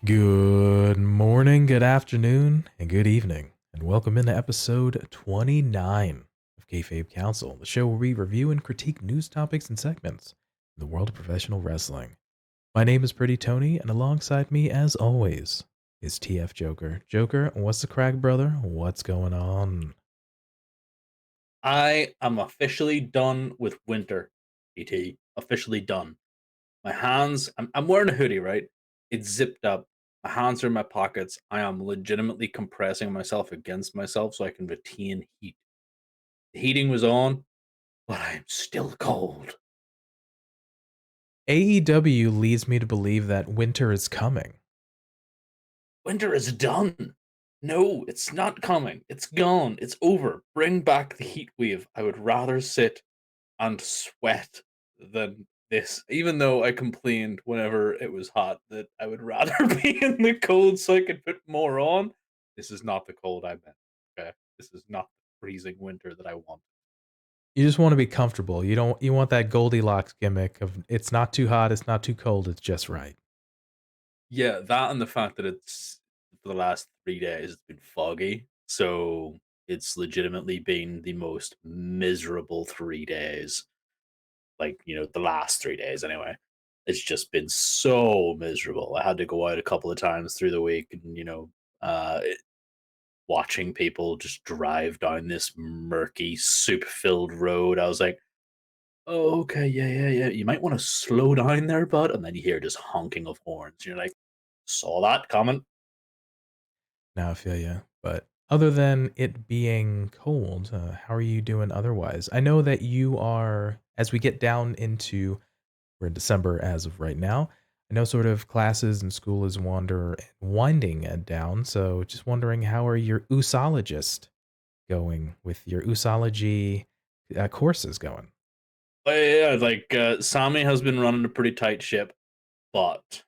Good morning, good afternoon, and good evening, and welcome into episode 29 of Kayfabe Council, the show where we review and critique news topics and segments in the world of professional wrestling. My name is Pretty Tony, and alongside me, as always, is TF Joker. Joker, what's the crack, brother? What's going on? I am officially done with winter, ET. Officially done. My hands, I'm wearing a hoodie, right? It's zipped up. My hands are in my pockets. I am legitimately compressing myself against myself so I can retain heat. The heating was on, but I'm still cold. AEW leads me to believe that winter is coming. Winter is done. No, it's not coming. It's gone. It's over. Bring back the heat wave. I would rather sit and sweat than this. Even though I complained whenever it was hot that I would rather be in the cold so I could put more on. This is not the cold I meant. Okay, this is not the freezing winter that I want. You just want to be comfortable. You want that Goldilocks gimmick of it's not too hot, it's not too cold, it's just right. Yeah, that and the fact that it's for the last 3 days it's been foggy, so it's legitimately been the most miserable 3 days. Like, the last 3 days anyway. It's just been so miserable. I had to go out a couple of times through the week and, watching people just drive down this murky, soup filled road. I was like, oh, okay, yeah. You might want to slow down there, bud. And then you hear just honking of horns. You're like, saw that coming. Now I feel you. But other than it being cold, how are you doing otherwise? I know that you are, as we get down into, we're in December as of right now. I know sort of classes and school is winding down. So just wondering, how are your usologist going with your usology courses going? Yeah, like Sammy has been running a pretty tight ship, but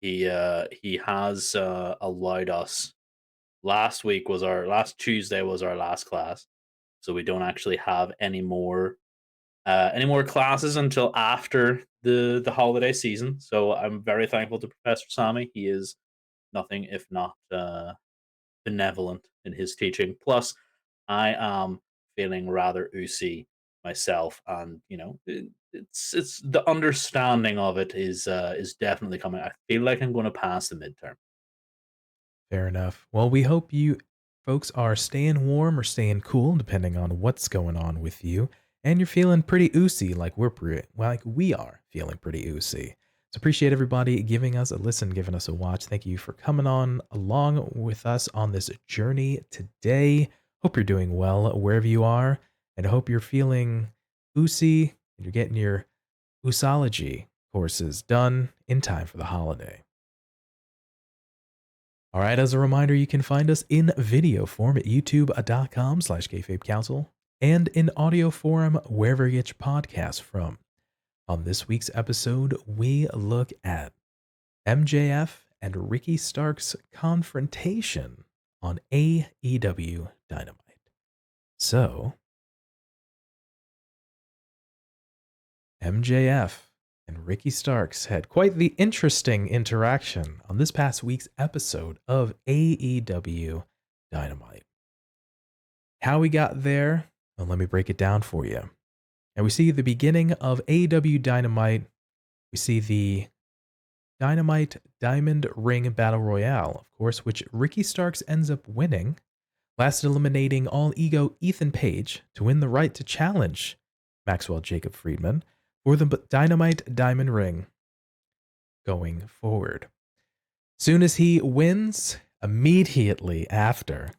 he has allowed us. Last Tuesday was our last class, so we don't actually have any more classes until after the holiday season. So I'm very thankful to Professor Sammy. He is nothing if not benevolent in his teaching. Plus, I am feeling rather oozy myself, and it's the understanding of it is definitely coming. I feel like I'm going to pass the midterm. Fair enough. Well, we hope you folks are staying warm or staying cool, depending on what's going on with you. And you're feeling pretty oozy, like we are feeling pretty oozy. So appreciate everybody giving us a listen, giving us a watch. Thank you for coming on along with us on this journey today. Hope you're doing well wherever you are, and I hope you're feeling oozy and you're getting your oosology courses done in time for the holiday. All right, as a reminder, you can find us in video form at youtube.com/Kayfabe Council and in audio form wherever you get your podcasts from. On this week's episode, we look at MJF and Ricky Stark's confrontation on AEW Dynamite. So, MJF and Ricky Starks had quite the interesting interaction on this past week's episode of AEW Dynamite. How we got there, well, let me break it down for you. And we see the beginning of AEW Dynamite. We see the Dynamite Diamond Ring Battle Royale, of course, which Ricky Starks ends up winning, last eliminating All Ego Ethan Page to win the right to challenge Maxwell Jacob Friedman for the Dynamite Diamond Ring going forward. Soon as he wins, immediately after,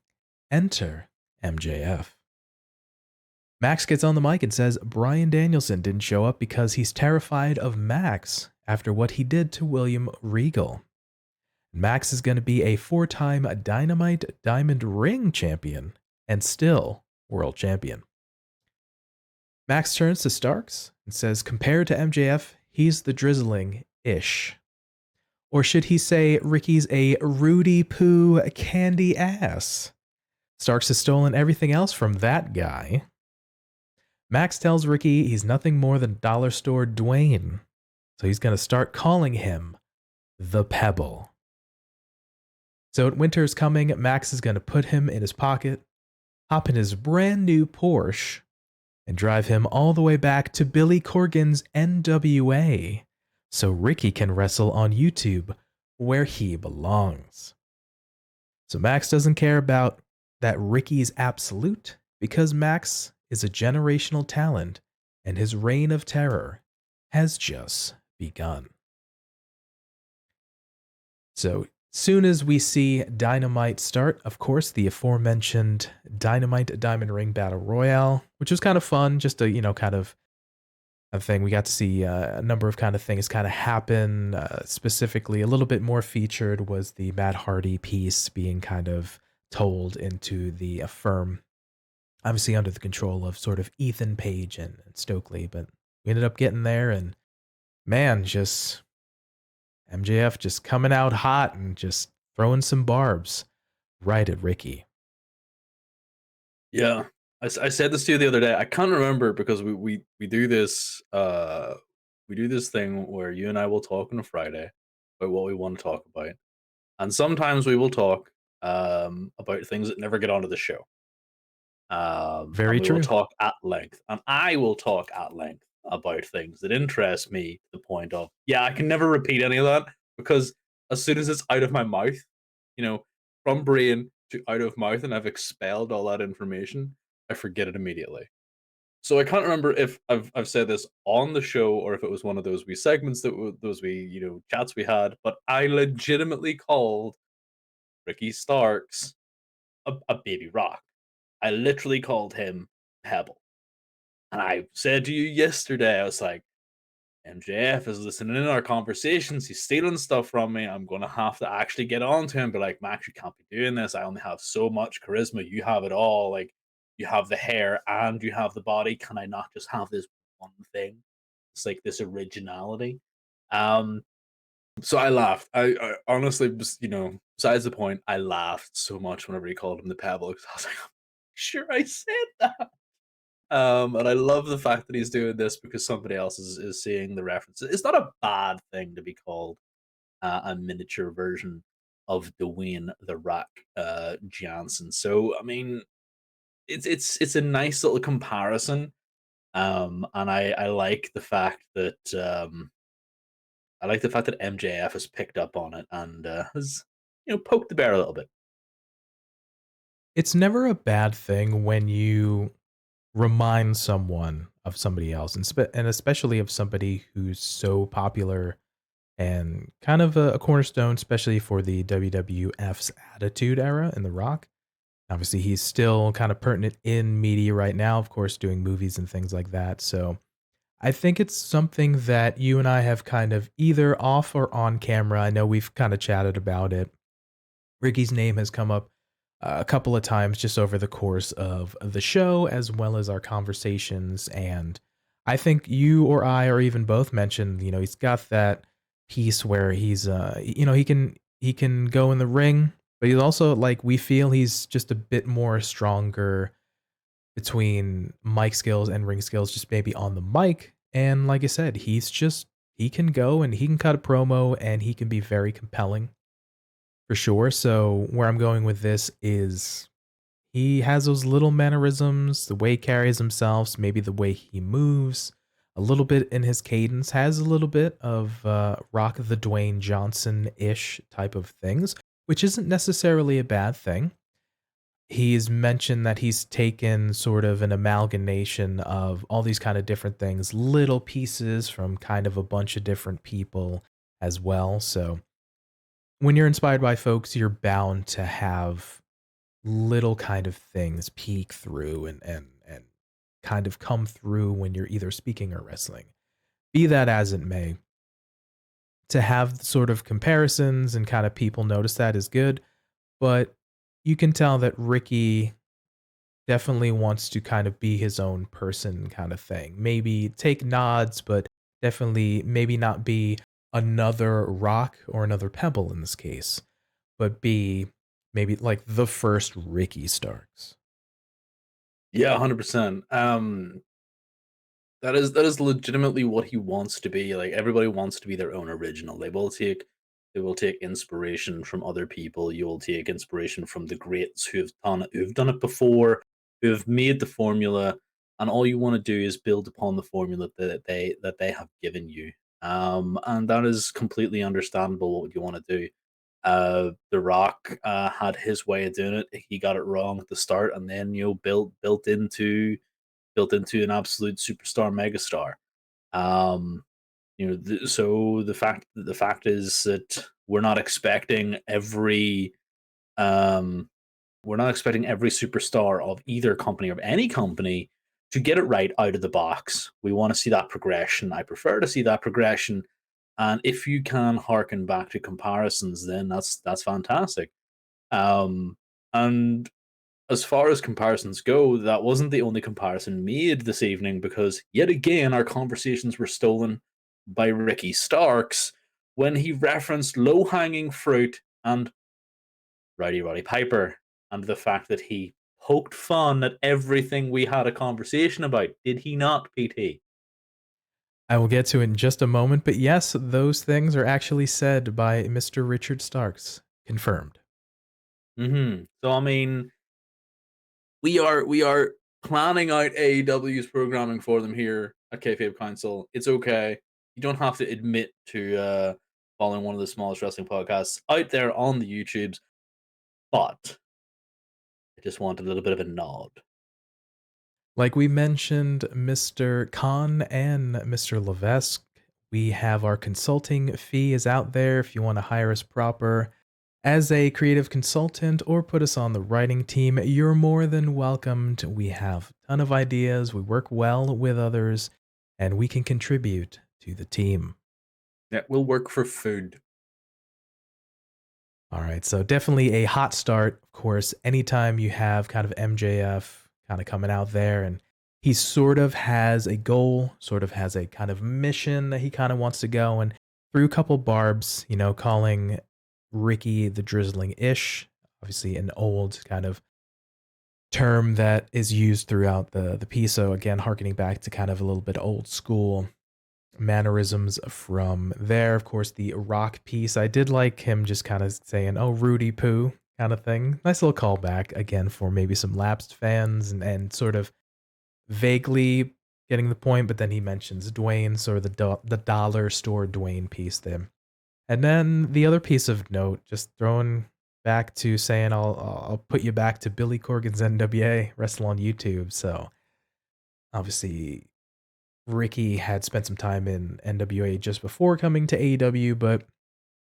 enter MJF. Max gets on the mic and says Bryan Danielson didn't show up because he's terrified of Max after what he did to William Regal. Max is going to be a 4-time Dynamite Diamond Ring champion and still world champion. Max turns to Starks and says, compared to MJF, he's the drizzling-ish. Or should he say Ricky's a Rudy Poo candy ass? Starks has stolen everything else from that guy. Max tells Ricky he's nothing more than dollar store Dwayne, so he's going to start calling him the Pebble. So at winter's coming, Max is going to put him in his pocket, hop in his brand new Porsche, and drive him all the way back to Billy Corgan's NWA so Ricky can wrestle on YouTube where he belongs. So Max doesn't care about that Ricky's absolute because Max is a generational talent and his reign of terror has just begun. So soon as we see Dynamite start, of course, the aforementioned Dynamite Diamond Ring Battle Royale, which was kind of fun, just a, kind of a thing. We got to see a number of kind of things kind of happen. Specifically, a little bit more featured was the Matt Hardy piece being kind of told into the Affirm, obviously under the control of sort of Ethan Page and Stokely, but we ended up getting there, and man, just MJF just coming out hot and just throwing some barbs right at Ricky. Yeah, I said this to you the other day. I can't remember because we do this thing where you and I will talk on a Friday about what we want to talk about, and sometimes we will talk about things that never get onto the show. And Very we will true. talk at length, and I will talk at length about things that interest me to the point of, yeah, I can never repeat any of that because as soon as it's out of my mouth, from brain to out of mouth, and I've expelled all that information, I forget it immediately. So I can't remember if I've said this on the show or if it was one of those wee segments those wee chats we had, but I legitimately called Ricky Starks a baby rock. I literally called him Pebble. And I said to you yesterday, I was like, MJF is listening in our conversations. He's stealing stuff from me. I'm going to have to actually get on to him. Be like, Max, you can't be doing this. I only have so much charisma. You have it all. Like, you have the hair and you have the body. Can I not just have this one thing? It's like this originality. Um, so I laughed. I honestly, besides the point, I laughed so much whenever he called him the Pebble because I was like, sure, I said that. And I love the fact that he's doing this because somebody else is seeing the references. It's not a bad thing to be called a miniature version of Dwayne the Rock Johnson. So I mean, it's a nice little comparison. And I like the fact that MJF has picked up on it and has poked the bear a little bit. It's never a bad thing when you remind someone of somebody else, and especially of somebody who's so popular and kind of a cornerstone, especially for the WWF's Attitude Era in The Rock. Obviously, he's still kind of pertinent in media right now, of course, doing movies and things like that. So I think it's something that you and I have kind of either off or on camera. I know we've kind of chatted about it. Ricky's name has come up a couple of times just over the course of the show, as well as our conversations. And I think you or I, or even both mentioned, he's got that piece where he's, he can go in the ring, but he's also like, we feel he's just a bit more stronger between mic skills and ring skills, just maybe on the mic. And like I said, he can go and he can cut a promo and he can be very compelling for sure. So where I'm going with this is he has those little mannerisms, the way he carries himself, maybe the way he moves, a little bit in his cadence, has a little bit of Rock the Dwayne Johnson-ish type of things, which isn't necessarily a bad thing. He's mentioned that he's taken sort of an amalgamation of all these kind of different things, little pieces from kind of a bunch of different people as well. So when you're inspired by folks, you're bound to have little kind of things peek through and kind of come through when you're either speaking or wrestling. Be that as it may, to have sort of comparisons and kind of people notice that is good, but you can tell that Ricky definitely wants to kind of be his own person kind of thing. Maybe take nods, but definitely maybe not be another rock or another pebble in this case, but be maybe like the first Ricky Starks. Yeah, 100%. That is legitimately what he wants to be. Like everybody wants to be their own original. They will take inspiration from other people. You will take inspiration from the greats who've done it before, who've made the formula, and all you want to do is build upon the formula that they have given you. And that is completely understandable what you want to do. The Rock had his way of doing it. He got it wrong at the start, and then built into an absolute superstar megastar. Um, so the fact is that um, we're not expecting every superstar of either company or any company to get it right out of the box. We want to see that progression. I prefer to see that progression, and if you can harken back to comparisons, then that's fantastic. Um, and as far as comparisons go, that wasn't the only comparison made this evening because yet again our conversations were stolen by Ricky Starks when he referenced low hanging fruit and Roddy Piper and the fact that he poked fun at everything we had a conversation about. Did he not, PT? I will get to it in just a moment, but yes, those things are actually said by Mr. Richard Starks. Confirmed. So I mean, we are planning out AEW's programming for them here at Kayfabe Council. It's okay. You don't have to admit to following one of the smallest wrestling podcasts out there on the YouTubes, but I just want a little bit of a nod. Like we mentioned, Mr. Khan and Mr. Levesque, we have our consulting fee is out there if you want to hire us proper as a creative consultant or put us on the writing team. You're more than welcomed. We have a ton of ideas. We work well with others and we can contribute to the team. Yeah, we'll work for food. All right, so definitely a hot start. Of course, anytime you have kind of MJF kind of coming out there and he sort of has a goal, sort of has a kind of mission that he kind of wants to go and through a couple barbs, calling Ricky the Drizzling Ish, obviously an old kind of term that is used throughout the piece. So again, harkening back to kind of a little bit old school mannerisms from there. Of course, the Rock piece, I did like him just kind of saying, "Oh, Rudy Poo," kind of thing. Nice little callback again for maybe some lapsed fans and sort of vaguely getting the point. But then he mentions Dwayne, sort of the dollar store Dwayne piece there. And then the other piece of note, just throwing back to saying, I'll put you back to Billy Corgan's NWA Wrestle on YouTube. So obviously Ricky had spent some time in NWA just before coming to AEW, but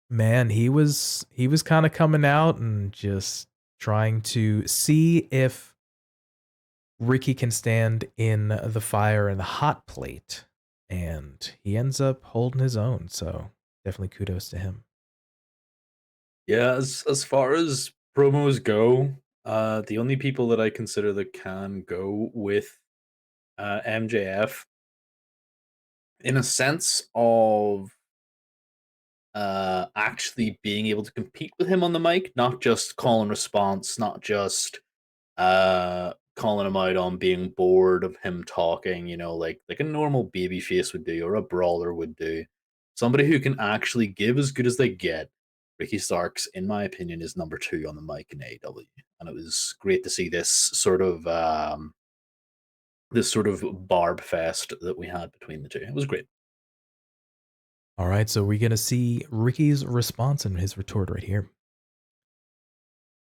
man, he was kind of coming out and just trying to see if Ricky can stand in the fire and the hot plate, and he ends up holding his own. So definitely kudos to him. Yeah, as far as promos go, the only people that I consider that can go with MJF in a sense of actually being able to compete with him on the mic, not just call and response, not just calling him out on being bored of him talking, like a normal babyface would do or a brawler would do. Somebody who can actually give as good as they get. Ricky Starks, in my opinion, is number two on the mic in AEW, and it was great to see this sort of barb fest that we had between the two. It was great. All right, so we're going to see Ricky's response and his retort right here.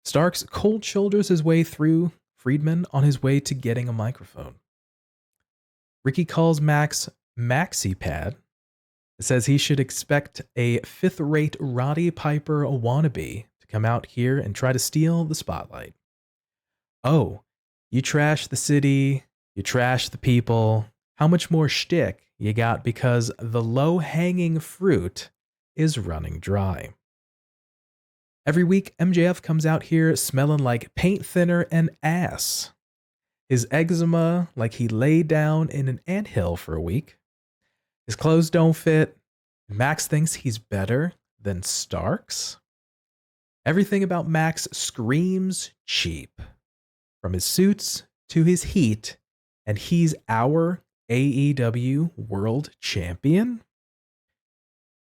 Starks cold shoulders his way through Friedman on his way to getting a microphone. Ricky calls Max Maxi Pad. It says he should expect a fifth-rate Roddy Piper wannabe to come out here and try to steal the spotlight. Oh, you trash the city, you trash the people. How much more shtick you got because the low-hanging fruit is running dry. Every week, MJF comes out here smelling like paint thinner and ass. His eczema like he lay down in an anthill for a week. His clothes don't fit. Max thinks he's better than Starks. Everything about Max screams cheap. From his suits to his heat, and he's our AEW World Champion?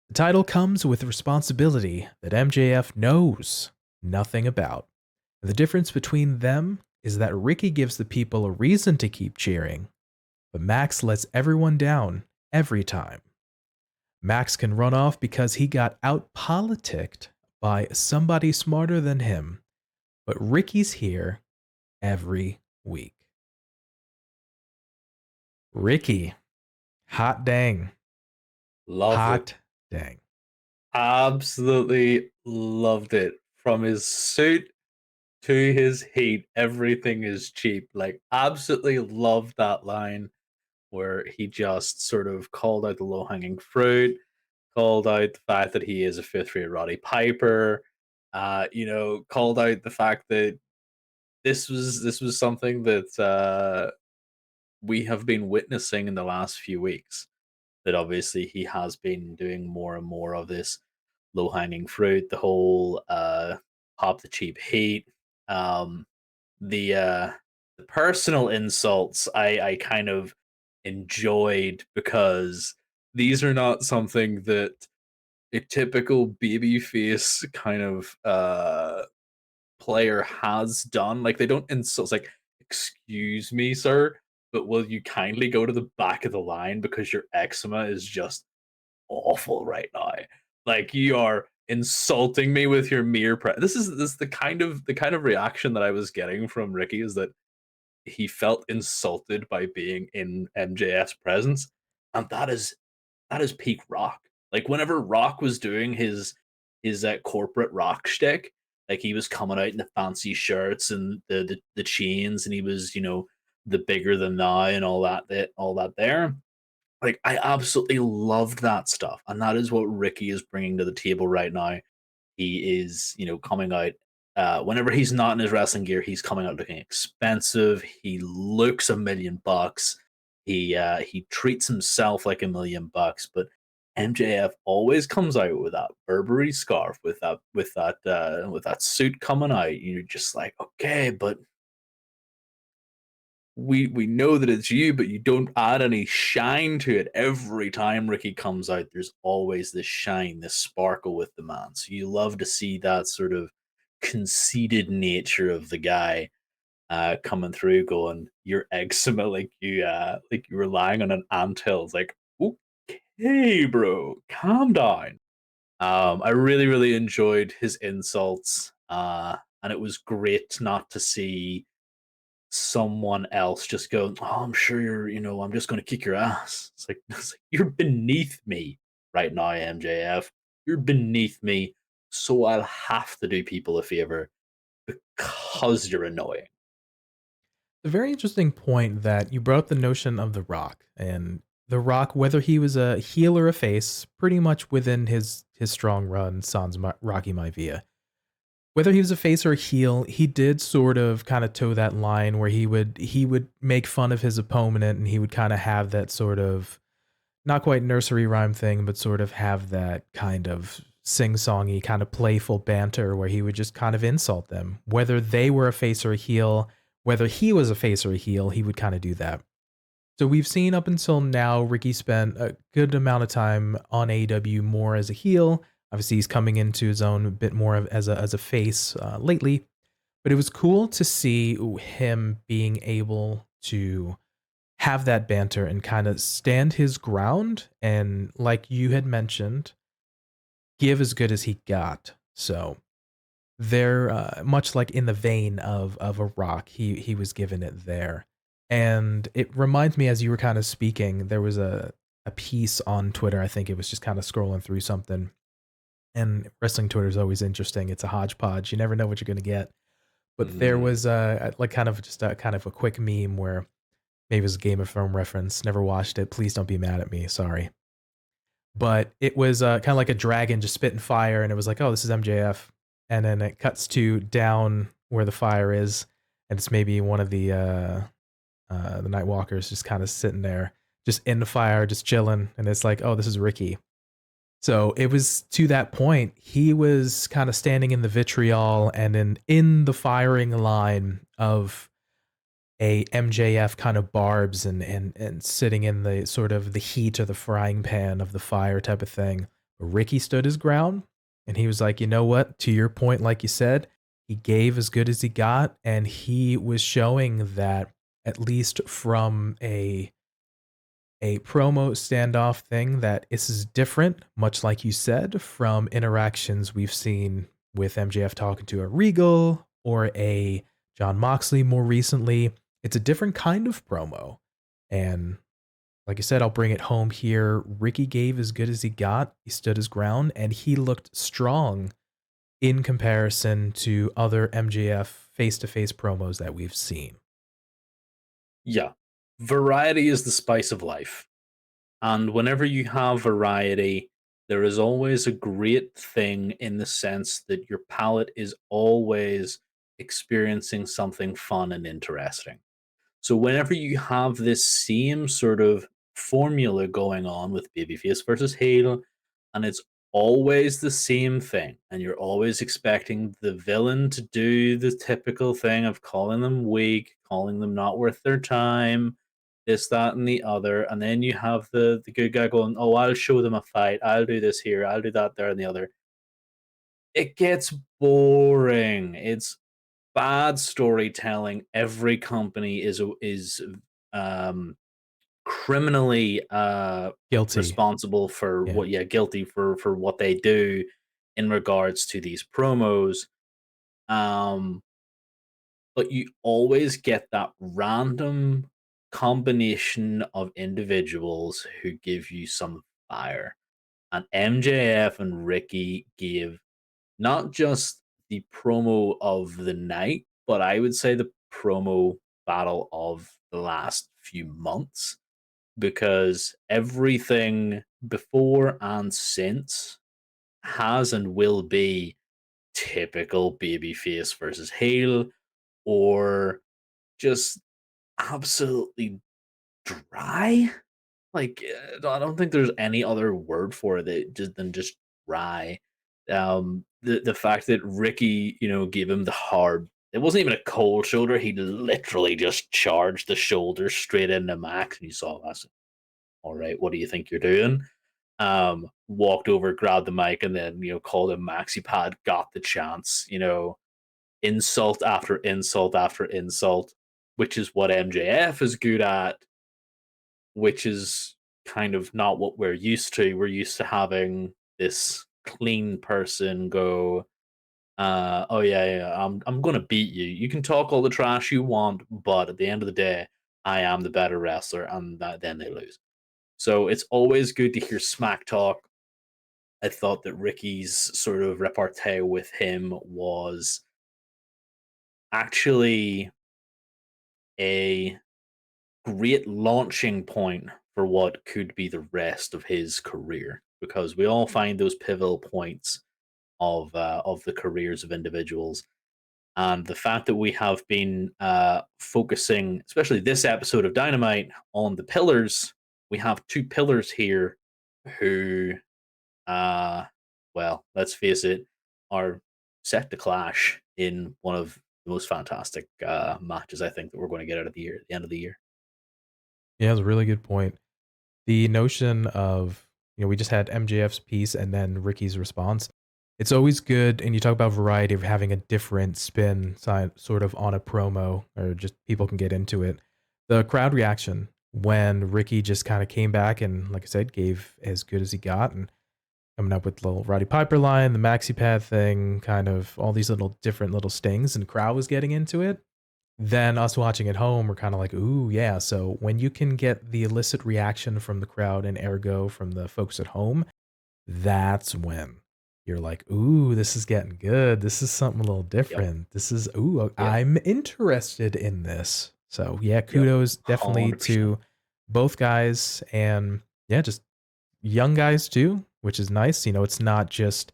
The title comes with responsibility that MJF knows nothing about. The difference between them is that Ricky gives the people a reason to keep cheering, but Max lets everyone down every time. Max can run off because he got out-politicked by somebody smarter than him, but Ricky's here every week. Ricky, hot dang. Loved it. Dang. Absolutely loved it. From his suit to his heat, everything is cheap. Like, absolutely loved that line where he just sort of called out the low hanging fruit, called out the fact that he is a fifth rate Roddy Piper, called out the fact that this was something that we have been witnessing in the last few weeks. That obviously he has been doing more and more of this low hanging fruit, the whole pop the cheap heat, um, the personal insults. I kind of enjoyed because these are not something that a typical babyface kind of player has done. Like, they don't insult, like, excuse me, sir, but will you kindly go to the back of the line because your eczema is just awful right now. Like, you are insulting me with your mere this is the kind of reaction that I was getting from Ricky, is that he felt insulted by being in MJF's presence, and that is peak Rock. Like, whenever Rock was doing his corporate rock shtick, like, he was coming out in the fancy shirts and the chains, and he was, the bigger than now and all that there. Like, I absolutely loved that stuff, and that is what Ricky is bringing to the table right now. He is, coming out. Whenever he's not in his wrestling gear, he's coming out looking expensive. He looks $1,000,000. He treats himself like $1,000,000. But MJF always comes out with that Burberry scarf, with that suit coming out. You're just like, okay, but we know that it's you, but you don't add any shine to it. Every time Ricky comes out, there's always this shine, this sparkle with the man. So you love to see that sort of conceited nature of the guy coming through, going, "Your eczema, like you were lying on an anthill." It's like, okay, bro, calm down. I really, really enjoyed his insults, and it was great not to see someone else just go, "Oh, I'm sure I'm just going to kick your ass." It's like, you're beneath me right now, MJF. You're beneath me, so I'll have to do people a favor because you're annoying. A very interesting point that you brought up the notion of The Rock. And The Rock, whether he was a heel or a face, pretty much within his strong run, sans Rocky Maivia. Whether he was a face or a heel, he did sort of kind of toe that line where he would make fun of his opponent, and he would kind of have that sort of not quite nursery rhyme thing, but sort of have that kind of sing-songy, kind of playful banter where he would just kind of insult them. Whether they were a face or a heel, whether he was a face or a heel, he would kind of do that. So we've seen up until now, Ricky spent a good amount of time on AEW more as a heel. Obviously, he's coming into his own a bit more as a face lately. But it was cool to see him being able to have that banter and kind of stand his ground. And like you had mentioned, give as good as he got. So they're much like in the vein of a Rock, he was given it there. And it reminds me, as you were kind of speaking, there was a piece on Twitter. I think it was just kind of scrolling through something. And wrestling Twitter is always interesting. It's a hodgepodge. You never know what you're going to get. But there Mm. was like kind of just a kind of a quick meme where maybe it was a Game of Thrones reference. Never watched it. Please don't be mad at me. Sorry. But it was kind of like a dragon just spitting fire, and it was like, oh, this is MJF. And then it cuts to down where the fire is, and it's maybe one of the Night Walkers just kind of sitting there, just in the fire, just chilling. And it's like, oh, this is Ricky. So it was to that point, he was kind of standing in the vitriol and in the firing line of a MJF kind of barbs and sitting in the sort of the heat or the frying pan of the fire type of thing. Ricky stood his ground and he was like, you know what? To your point, like you said, he gave as good as he got, and he was showing that at least from a promo standoff thing that this is different, much like you said, from interactions we've seen with MJF talking to a Regal or a John Moxley more recently. It's a different kind of promo. And like I said, I'll bring it home here. Ricky gave as good as he got. He stood his ground and he looked strong in comparison to other MJF face-to-face promos that we've seen. Yeah. Variety is the spice of life. And whenever you have variety, there is always a great thing in the sense that your palate is always experiencing something fun and interesting. So whenever you have this same sort of formula going on with babyface versus heel, and it's always the same thing, and you're always expecting the villain to do the typical thing of calling them weak, calling them not worth their time, this, that, and the other, and then you have the good guy going, "Oh, I'll show them a fight. I'll do this here. I'll do that there, and the other." It gets boring. It's bad storytelling. Every company is um criminally Guilty. responsible for Yeah. what, yeah, guilty for what they do in regards to these promos. um but you always get that random combination of individuals who give you some fire, and MJF and Ricky gave not just the promo of the night, but I would say the promo battle of the last few months, because everything before and since has and will be typical babyface versus heel, or just absolutely dry. Like, I don't think there's any other word for it than just dry. The fact that Ricky, gave him the hard. It wasn't even a cold shoulder. He literally just charged the shoulder straight into Max, and you saw that. All right, what do you think you're doing? Walked over, grabbed the mic, and then called him Maxi Pad. Got the chance. Insult after insult after insult, which is what MJF is good at, which is kind of not what we're used to. We're used to having this clean person go, oh yeah, I'm gonna beat you. You can talk all the trash you want, but at the end of the day, I am the better wrestler, and then they lose. So it's always good to hear smack talk. I thought that Ricky's sort of repartee with him was actually a great launching point for what could be the rest of his career, because we all find those pivotal points of the careers of individuals. And the fact that we have been focusing, especially this episode of Dynamite, on the pillars, we have two pillars here who, uh, well, let's face it, are set to clash in one of the most fantastic matches I think that we're going to get out of the year, at the end of the year. Yeah, that's a really good point. The notion of, we just had MJF's piece and then Ricky's response. It's always good, and you talk about variety of having a different spin side, sort of on a promo, or just people can get into it. The crowd reaction when Ricky just kind of came back and, like I said, gave as good as he got, and coming up with the little Roddy Piper line, the maxi pad thing, kind of all these little different little stings, and the crowd was getting into it. Then us watching at home, we're kind of like, ooh, yeah. So when you can get the illicit reaction from the crowd and ergo from the folks at home, that's when you're like, ooh, this is getting good. This is something a little Yep. different. This is, ooh, Yep. I'm interested in this. So yeah, Yep. kudos definitely 100%. to both guys, and yeah, just young guys too, which is nice. It's not just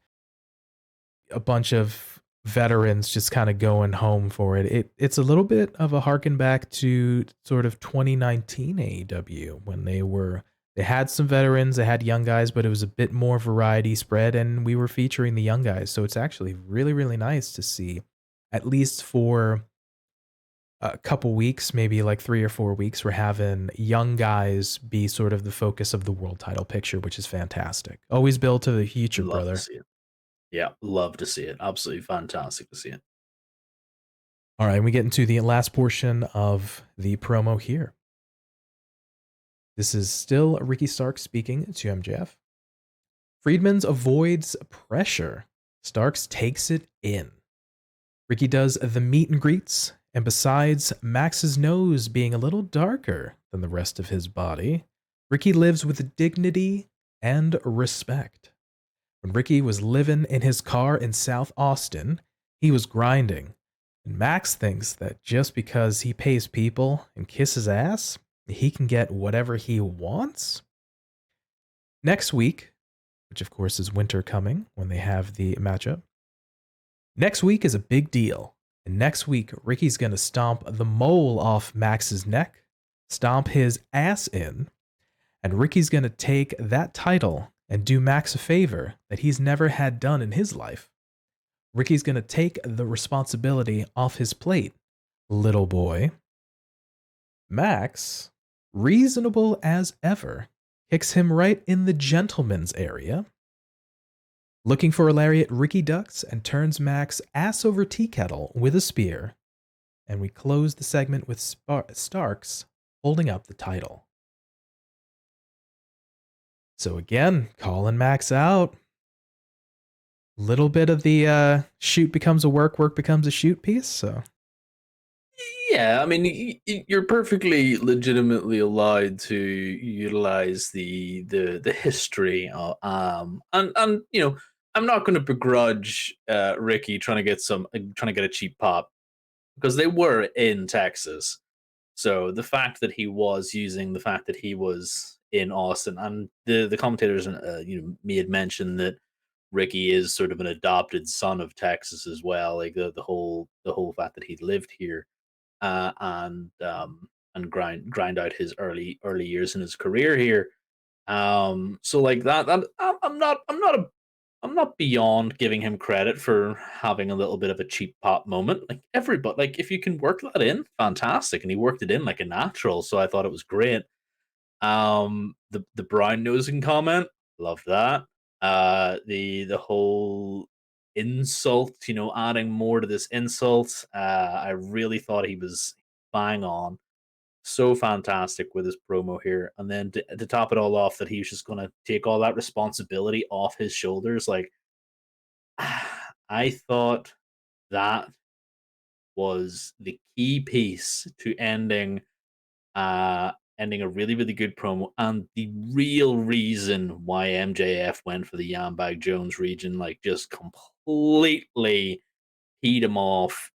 a bunch of veterans just kind of going home for it. It's a little bit of a harken back to sort of 2019 AEW when they had some veterans, they had young guys, but it was a bit more variety spread, and we were featuring the young guys. So it's actually really, really nice to see, at least for a couple weeks, maybe like 3 or 4 weeks, we're having young guys be sort of the focus of the world title picture, which is fantastic. Always build to the future, Love to brother. see it. Yeah, love to see it. Absolutely fantastic to see it. All right, we get into the last portion of the promo here. This is still Ricky Starks speaking to MJF. Friedman's avoids pressure. Starks takes it in. Ricky does the meet and greets, and besides Max's nose being a little darker than the rest of his body, Ricky lives with dignity and respect. When Ricky was living in his car in South Austin, he was grinding. And Max thinks that just because he pays people and kisses ass, he can get whatever he wants. Next week, which of course is winter coming when they have the matchup, next week is a big deal. And next week, Ricky's going to stomp the mole off Max's neck, stomp his ass in, and Ricky's going to take that title and do Max a favor that he's never had done in his life. Ricky's going to take the responsibility off his plate, little boy. Max, reasonable as ever, kicks him right in the gentleman's area. Looking for a lariat, Ricky ducks and turns Max ass over tea kettle with a spear. And we close the segment with Starks holding up the title. So again, calling Max out. Little bit of the shoot becomes a work, work becomes a shoot piece. So Yeah, I mean, you're perfectly legitimately allowed to utilize the history, and you know, I'm not going to begrudge Ricky trying to get a cheap pop because they were in Texas. So the fact that he was using the fact that he was in Austin, and the commentators, me had mentioned that Ricky is sort of an adopted son of Texas as well. Like the whole fact that he lived here and grind out his early years in his career here. So like that I'm not beyond giving him credit for having a little bit of a cheap pop moment. Like everybody, like if you can work that in, fantastic. And he worked it in like a natural, so I thought it was great. The brown nosing comment, love that. The whole insult, adding more to this insult. I really thought he was bang on. So fantastic with his promo here. And then to top it all off, that he was just going to take all that responsibility off his shoulders. Like, I thought that was the key piece to ending a really, really good promo, and the real reason why MJF went for the Yambag Jones region, like just completely heat him off,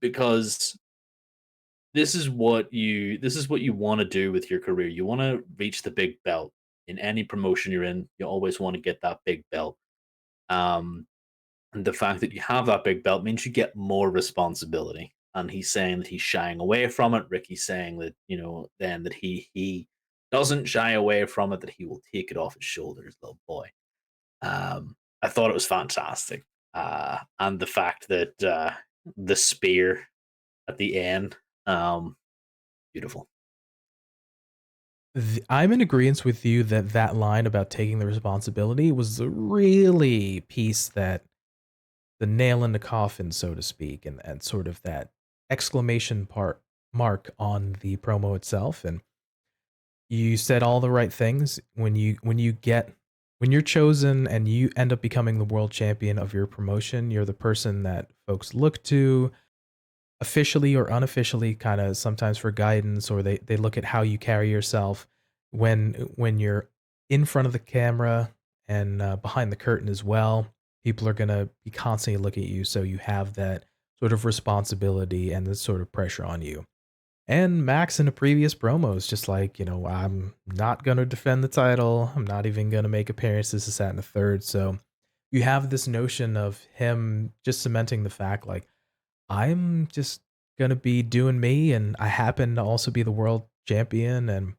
because this is what you want to do with your career. You want to reach the big belt in any promotion you're in. You always want to get that big belt. Um, and the fact that you have that big belt means you get more responsibility. And he's saying that he's shying away from it. Ricky's saying that, then that he doesn't shy away from it, that he will take it off his shoulders, little boy. I thought it was fantastic. And the fact that the spear at the end, beautiful. I'm in agreement with you that that line about taking the responsibility was a really piece that the nail in the coffin, so to speak, and sort of that exclamation part mark on the promo itself. And you said all the right things when you're chosen and you end up becoming the world champion of your promotion. You're the person that folks look to officially or unofficially, kind of sometimes for guidance, or they look at how you carry yourself when you're in front of the camera and behind the curtain as well. People are going to be constantly looking at you, so you have that sort of responsibility and the sort of pressure on you. And Max in the previous promos, just like, I'm not going to defend the title. I'm not even going to make appearances, this, that, and the third. So you have this notion of him just cementing the fact, like, I'm just going to be doing me, and I happen to also be the world champion and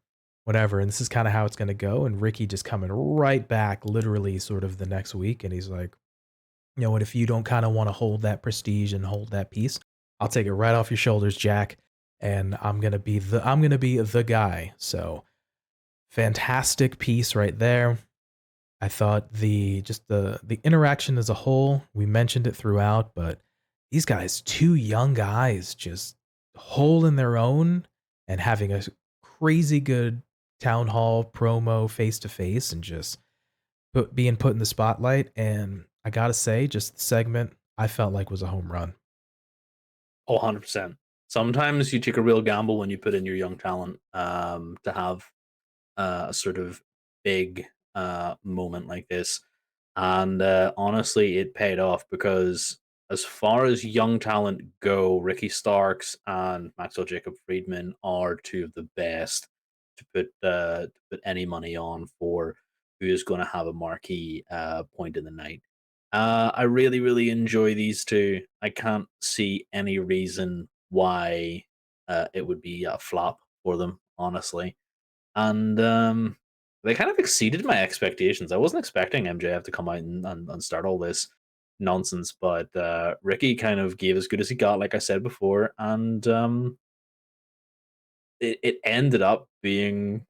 whatever. And this is kind of how it's going to go. And Ricky just coming right back, literally, sort of the next week. And he's like, you know what, if you don't kind of want to hold that prestige and hold that peace, I'll take it right off your shoulders, Jack, and I'm gonna be the guy. So fantastic piece right there. I thought the interaction as a whole, we mentioned it throughout, but these guys, two young guys, just holding their own and having a crazy good town hall promo face to face, and just being put in the spotlight. And I gotta say, just the segment I felt like was a home run. Oh, 100%. Sometimes you take a real gamble when you put in your young talent to have a sort of big moment like this. And honestly, it paid off because as far as young talent go, Ricky Starks and Maxwell Jacob Friedman are two of the best to put any money on for who is going to have a marquee point in the night. I really, really enjoy these two. I can't see any reason why it would be a flop for them, honestly. And they kind of exceeded my expectations. I wasn't expecting MJF to come out and start all this nonsense, but Ricky kind of gave as good as he got, like I said before, and it ended up being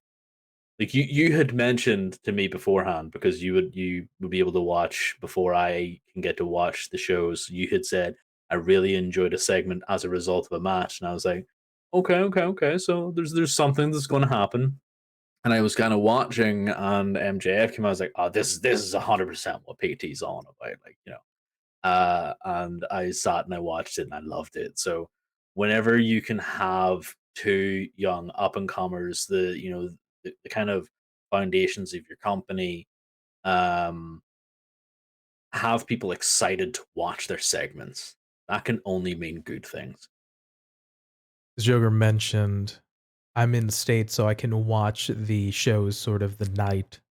like you had mentioned to me beforehand, because you would be able to watch before I can get to watch the shows. You had said I really enjoyed a segment as a result of a match, and I was like, okay, okay, okay. So there's something that's going to happen. And I was kind of watching, and MJF came out. I was like, "Oh, this is 100% what PT's on about." Like, and I sat and I watched it, and I loved it. So, whenever you can have two young up and comers, the kind of foundations of your company, um, have people excited to watch their segments, that can only mean good things. As Joker mentioned, I'm in the States, so I can watch the shows sort of the night,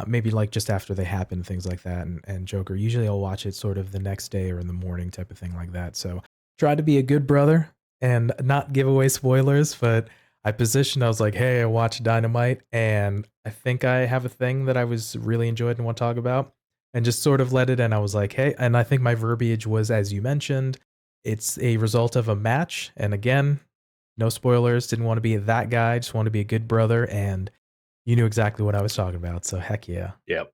maybe like just after they happen, things like that. And Joker, usually I'll watch it sort of the next day or in the morning type of thing like that. So try to be a good brother and not give away spoilers, but I was like, hey, I watched Dynamite, and I think I have a thing that I was really enjoyed and want to talk about, and just sort of let it in. I was like, hey, and I think my verbiage was, as you mentioned, it's a result of a match. And again, no spoilers, didn't want to be that guy, just want to be a good brother. And you knew exactly what I was talking about. So heck yeah. Yep.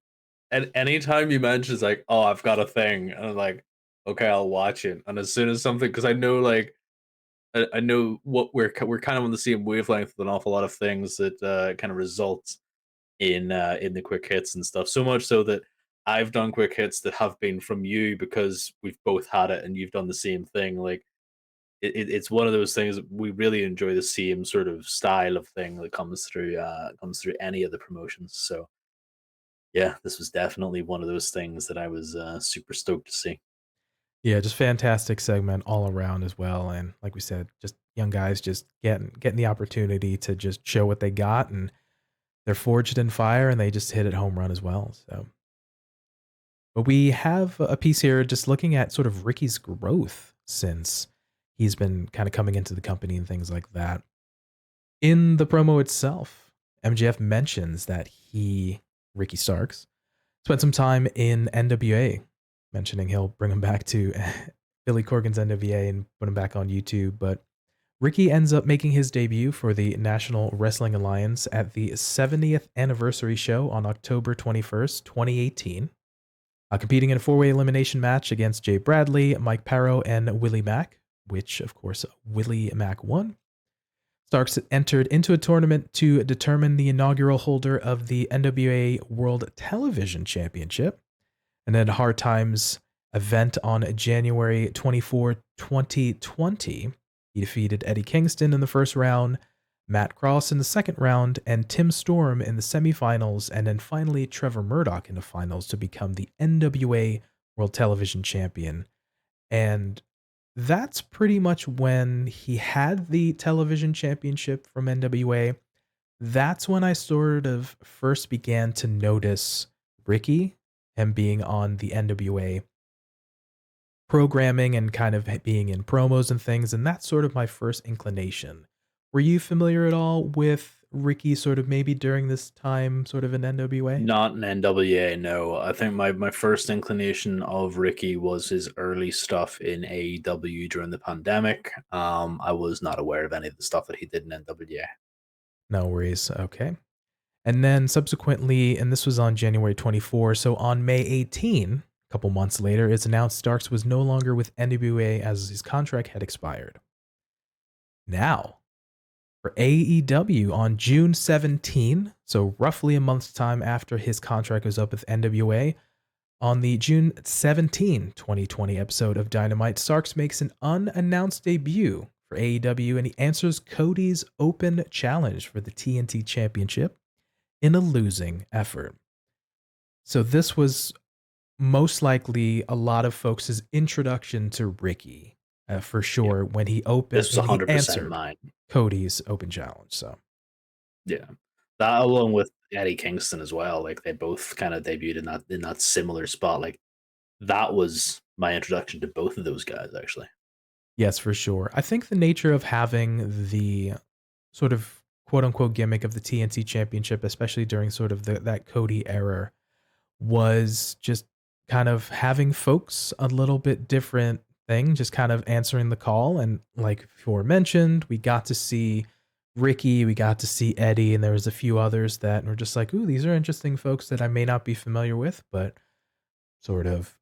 And anytime you mention, it's like, "Oh, I've got a thing," and I'm like, "Okay, I'll watch it." And as soon as something, because I know, like, I know what we're kind of on the same wavelength with an awful lot of things that kind of results in the quick hits and stuff. So much so that I've done quick hits that have been from you because we've both had it, and you've done the same thing. Like, it's one of those things that we really enjoy the same sort of style of thing that comes through any of the promotions. So yeah, this was definitely one of those things that I was super stoked to see. Yeah, just fantastic segment all around as well. And like we said, just young guys just getting the opportunity to just show what they got, and they're forged in fire, and they just hit it home run as well. So, but we have a piece here just looking at sort of Ricky's growth since he's been kind of coming into the company and things like that. In the promo itself, MJF mentions that Ricky Starks, spent some time in NWA, mentioning he'll bring him back to Billy Corgan's NWA and put him back on YouTube. But Ricky ends up making his debut for the National Wrestling Alliance at the 70th anniversary show on October 21st, 2018, competing in a four-way elimination match against Jay Bradley, Mike Parrow, and Willie Mack, which, of course, Willie Mack won. Starks entered into a tournament to determine the inaugural holder of the NWA World Television Championship. And at Hard Times event on January 24, 2020, he defeated Eddie Kingston in the first round, Matt Cross in the second round, and Tim Storm in the semifinals, and then finally Trevor Murdoch in the finals to become the NWA World Television Champion. And that's pretty much when he had the television championship from NWA. That's when I sort of first began to notice Ricky, him being on the NWA programming and kind of being in promos and things. And that's sort of my first inclination. Were you familiar at all with Ricky sort of maybe during this time, sort of in NWA? Not an NWA, no. I think my first inclination of Ricky was his early stuff in AEW during the pandemic. I was not aware of any of the stuff that he did in NWA. No worries. Okay. And then subsequently, and this was on January 24, so on May 18, a couple months later, it's announced Starks was no longer with NWA as his contract had expired. Now, for AEW on June 17, so roughly a month's time after his contract was up with NWA, on the June 17, 2020 episode of Dynamite, Starks makes an unannounced debut for AEW and he answers Cody's open challenge for the TNT Championship in a losing effort. So this was most likely a lot of folks' introduction to Ricky, for sure, when he opened This was and he 100% answered mine. Cody's open challenge. So Yeah. That along with Eddie Kingston as well, like they both kind of debuted in that similar spot. Like that was my introduction to both of those guys actually. yes, for sure. I think the nature of having the sort of quote unquote gimmick of the TNT Championship, especially during sort of that Cody era, was just kind of having folks a little bit different thing, just kind of answering the call. And like before mentioned, we got to see Ricky, we got to see Eddie, and there was a few others that were just like, ooh, these are interesting folks that I may not be familiar with, but sort of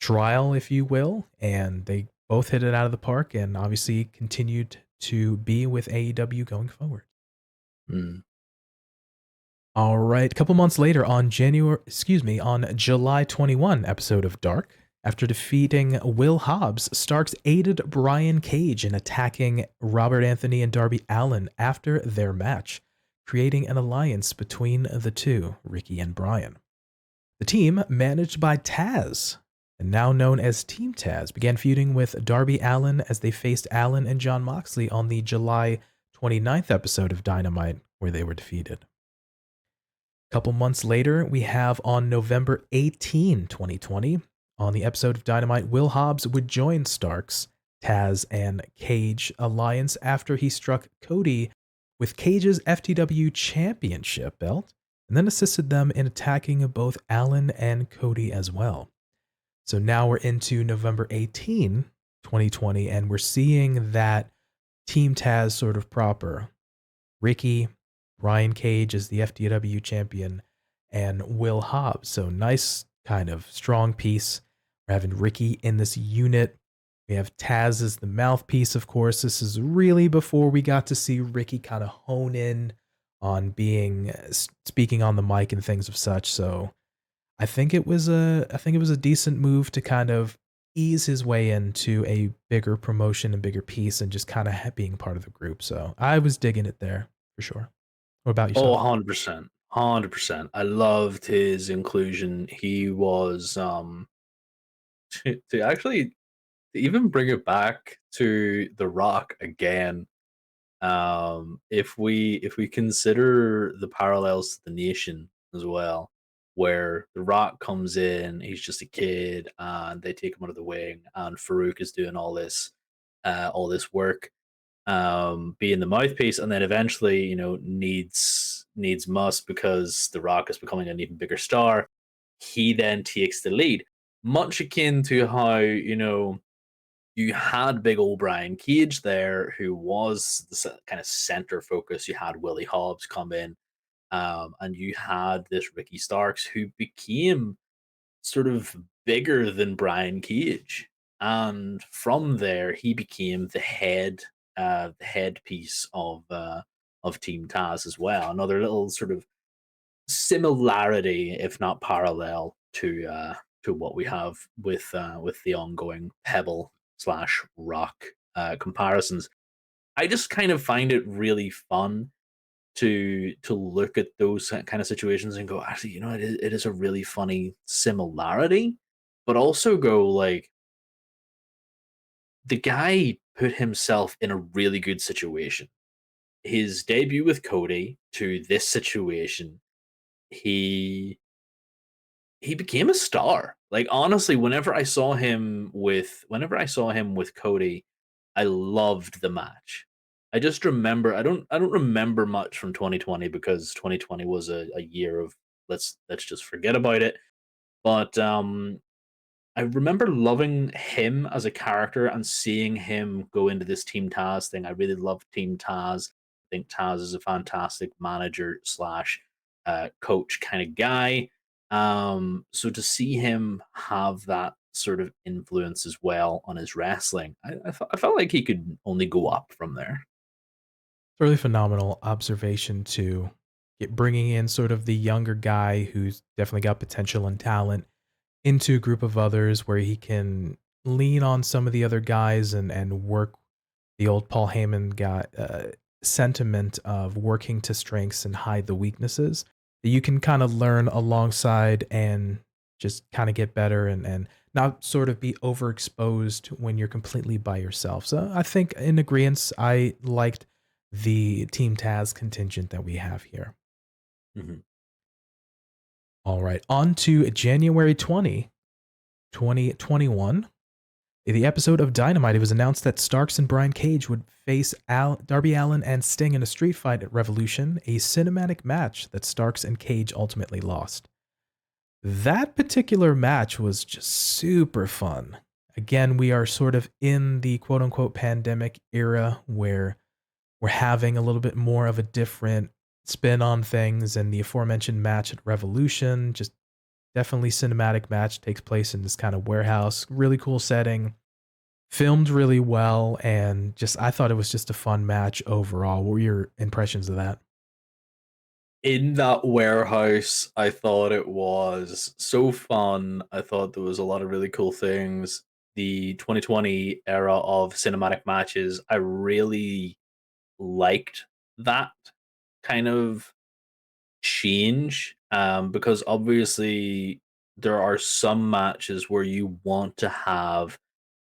trial, if you will. And they both hit it out of the park and obviously continued to be with AEW going forward. Mm. All right, a couple months later on on July 21 episode of Dark, after defeating Will Hobbs, Starks aided Brian Cage in attacking Robert Anthony and Darby Allin after their match, creating an alliance between the two, Ricky and Brian. The team, managed by Taz, and now known as Team Taz, began feuding with Darby Allin as they faced Allin and Jon Moxley on the July 29th episode of Dynamite, where they were defeated. Couple months later, we have on November 18, 2020, on the episode of Dynamite, Will Hobbs would join Starks, Taz, and Cage alliance after he struck Cody with Cage's FTW Championship belt, and then assisted them in attacking both Allin and Cody as well. So now we're into November 18, 2020, and we're seeing that Team Taz sort of proper. Ricky, Brian Cage is the FTW champion, and Will Hobbs. So nice kind of strong piece. We're having Ricky in this unit. We have Taz as the mouthpiece, of course. This is really before we got to see Ricky kind of hone in on speaking on the mic and things of such. So I think it was a decent move to kind of ease his way into a bigger promotion and bigger piece and just kind of being part of the group. So I was digging it there for sure. What about Oh, yourself? 100%. 100%. I loved his inclusion. He was to actually even bring it back to The Rock again. If we consider the parallels to the Nation as well, where The Rock comes in, he's just a kid, and they take him under the wing, and Farouk is doing all this work, being the mouthpiece, and then eventually, needs must because The Rock is becoming an even bigger star. He then takes the lead, much akin to how you had big old Brian Cage there, who was the kind of center focus. You had Willie Hobbs come in, and you had this Ricky Starks who became sort of bigger than Brian Cage, and from there he became the headpiece of Team Taz as well. Another little sort of similarity, if not parallel, to what we have with the ongoing Pebble slash Rock comparisons. I just kind of find it really fun to look at those kind of situations and go, actually, it is a really funny similarity, but also go like the guy put himself in a really good situation. His debut with Cody to this situation, he he became a star. Like honestly, whenever I saw him with Cody, I loved the match. I just remember I don't remember much from 2020 because 2020 was a year of let's just forget about it. But I remember loving him as a character and seeing him go into this Team Taz thing. I really love Team Taz. I think Taz is a fantastic manager slash coach kind of guy. So to see him have that sort of influence as well on his wrestling, I felt like he could only go up from there. It's a really phenomenal observation to get bringing in sort of the younger guy who's definitely got potential and talent into a group of others where he can lean on some of the other guys and work the old Paul Heyman got sentiment of working to strengths and hide the weaknesses that you can kind of learn alongside and just kind of get better and not sort of be overexposed when you're completely by yourself. So I think in agreement, I liked the Team Taz contingent that we have here. Mhm. All right, on to January 2021. The episode of Dynamite, it was announced that Starks and Brian Cage would face Darby Allin and Sting in a street fight at Revolution, a cinematic match that Starks and Cage ultimately lost. That particular match was just super fun. Again, we are sort of in the quote unquote pandemic era where we're having a little bit more of a different spin on things, and the aforementioned match at Revolution, just definitely cinematic match, takes place in this kind of warehouse, really cool setting, filmed really well, and just I thought it was just a fun match overall. What were your impressions of that? In that warehouse, I thought it was so fun. I thought there was a lot of really cool things. The 2020 era of cinematic matches, I really liked that kind of change, because obviously there are some matches where you want to have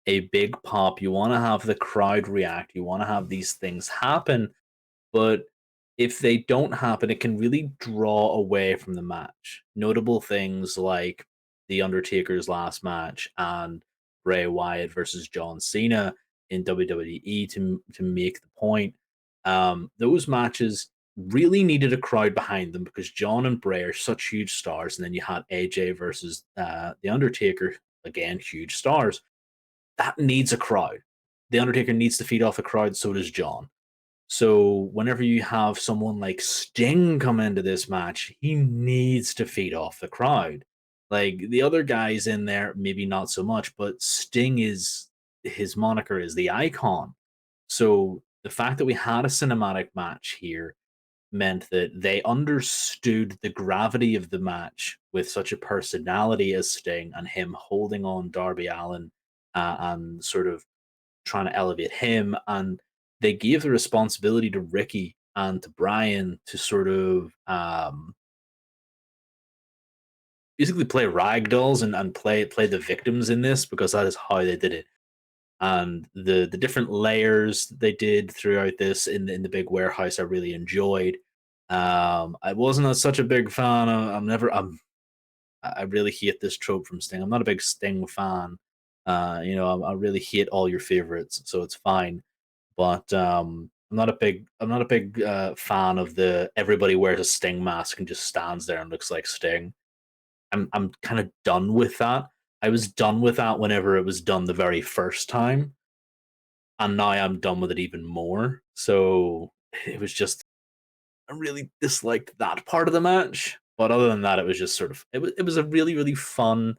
a big pop, you want to have the crowd react, you want to have these things happen, but if they don't happen, it can really draw away from the match. Notable things like The Undertaker's last match and Bray Wyatt versus John Cena in WWE to make the point. Those matches really needed a crowd behind them because John and Bray are such huge stars, and then you had AJ versus The Undertaker, again, huge stars. That needs a crowd. The Undertaker needs to feed off a crowd, so does John. So whenever you have someone like Sting come into this match, he needs to feed off the crowd. Like the other guys in there, maybe not so much, but Sting is his moniker is the icon. So the fact that we had a cinematic match here meant that they understood the gravity of the match with such a personality as Sting and him holding on Darby Allin, and sort of trying to elevate him, and they gave the responsibility to Ricky and to Brian to sort of basically play ragdolls and play the victims in this because that is how they did it. And the different layers they did throughout this in the big warehouse, I really enjoyed. I wasn't such a big fan. I really hate this trope from Sting. I'm not a big Sting fan. I really hate all your favorites, so it's fine. But I'm not a big fan of the everybody wears a Sting mask and just stands there and looks like Sting. I'm kind of done with that. I was done with that whenever it was done the very first time, and now I'm done with it even more. So it was just I really disliked that part of the match. But other than that, it was just sort of it was a really fun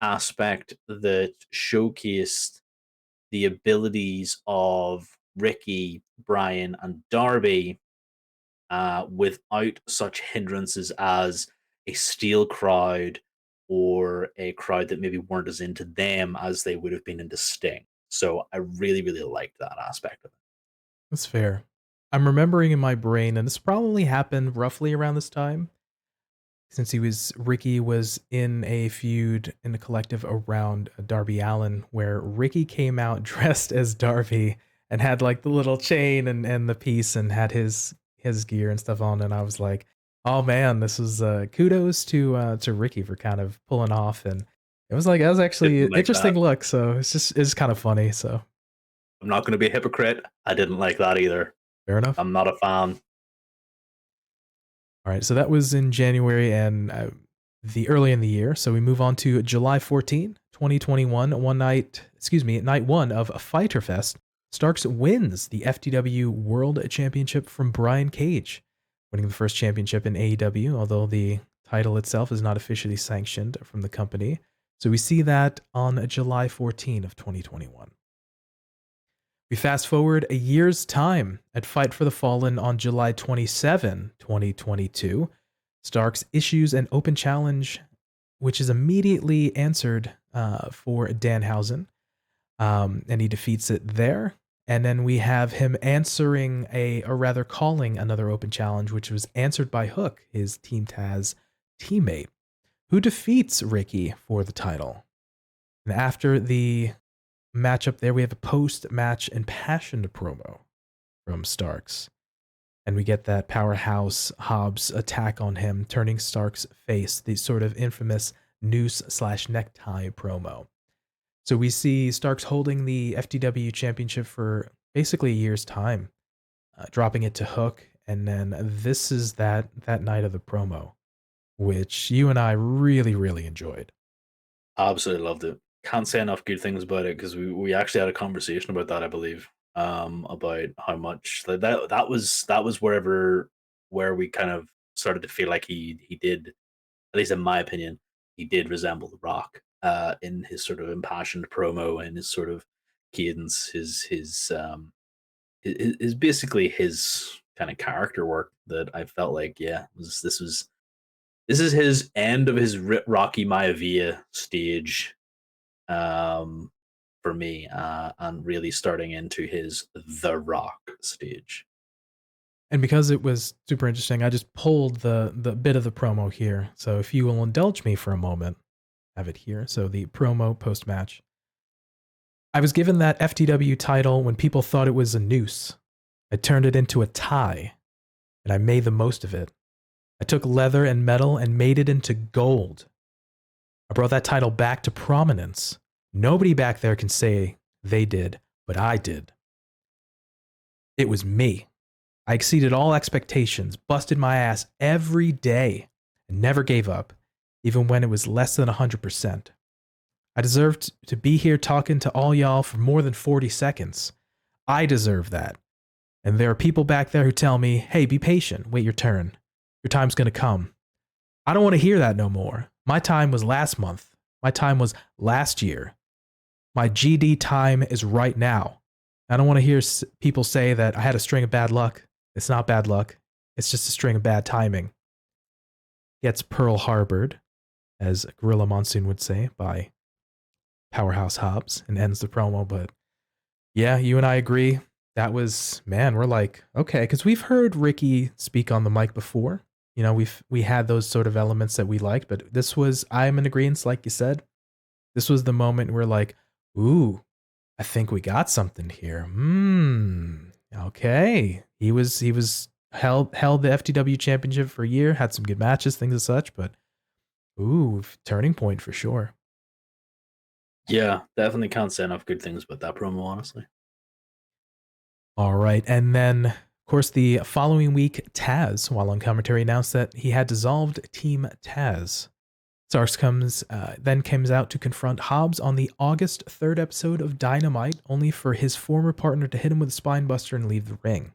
aspect that showcased the abilities of Ricky, Brian, and Darby, without such hindrances as a steel crowd or a crowd that maybe weren't as into them as they would have been into Sting. So I really liked that aspect of it. That's fair. I'm remembering in my brain, and this probably happened roughly around this time, since Ricky was in a feud in the collective around Darby Allin, where Ricky came out dressed as Darby and had like the little chain and the piece and had his gear and stuff on, and I was like, oh man, this was kudos to Ricky for kind of pulling off, and it was like that was actually Didn't an like interesting that. look. So it's kind of funny. So I'm not going to be a hypocrite. I didn't like that either. Fair enough. I'm not a fan. All right, so that was in January and the early in the year. So we move on to July 14, 2021, night one of Fighter Fest. Starks wins the FTW World Championship from Brian Cage, winning the first championship in AEW, although the title itself is not officially sanctioned from the company. So we see that on July 14 of 2021. We fast forward a year's time at Fight for the Fallen on July 27, 2022. Starks issues an open challenge, which is immediately answered for Danhausen, and he defeats it there. And then we have him answering or rather calling another open challenge, which was answered by Hook, his Team Taz teammate, who defeats Ricky for the title. And after the matchup there, we have a post-match impassioned promo from Starks. And we get that powerhouse Hobbs attack on him, turning Starks' face, the sort of infamous noose/necktie promo. So we see Starks holding the FTW championship for basically a year's time, dropping it to Hook. And then this is that night of the promo, which you and I really, really enjoyed. Absolutely loved it. Can't say enough good things about it because we actually had a conversation about that, I believe, about how much that was where we kind of started to feel like he did, at least in my opinion, he did resemble The Rock in his sort of impassioned promo and his sort of cadence, his basically his kind of character work that I felt like, yeah, this is his end of his Rocky Maivia stage, for me, and really starting into his The Rock stage. And because it was super interesting, I just pulled the bit of the promo here. So if you will indulge me for a moment, I have it here. So the promo post match. I was given that FTW title when people thought it was a noose. I turned it into a tie, and I made the most of it. I took leather and metal and made it into gold. I brought that title back to prominence. Nobody back there can say they did, but I did. It was me. I exceeded all expectations, busted my ass every day, and never gave up, even when it was less than 100%. I deserved to be here talking to all y'all for more than 40 seconds. I deserve that. And there are people back there who tell me, hey, be patient, wait your turn. Your time's gonna come. I don't want to hear that no more. My time was last month. My time was last year. My GD time is right now. I don't want to hear people say that I had a string of bad luck. It's not bad luck. It's just a string of bad timing. Gets Pearl Harbored, as Gorilla Monsoon would say, by Powerhouse Hobbs, and ends the promo. But yeah, you and I agree. That was, man, we're like, okay, because we've heard Ricky speak on the mic before. You know, we had those sort of elements that we liked, but this was, I'm in agreement, like you said. This was the moment where like, ooh, I think we got something here. Okay. He was held the FTW championship for a year, had some good matches, things as such, but ooh, turning point for sure. Yeah, definitely can't say enough good things about that promo, honestly. All right. And then, of course, the following week, Taz, while on commentary, announced that he had dissolved Team Taz. Starks then comes out to confront Hobbs on the August 3rd episode of Dynamite, only for his former partner to hit him with a spine buster and leave the ring.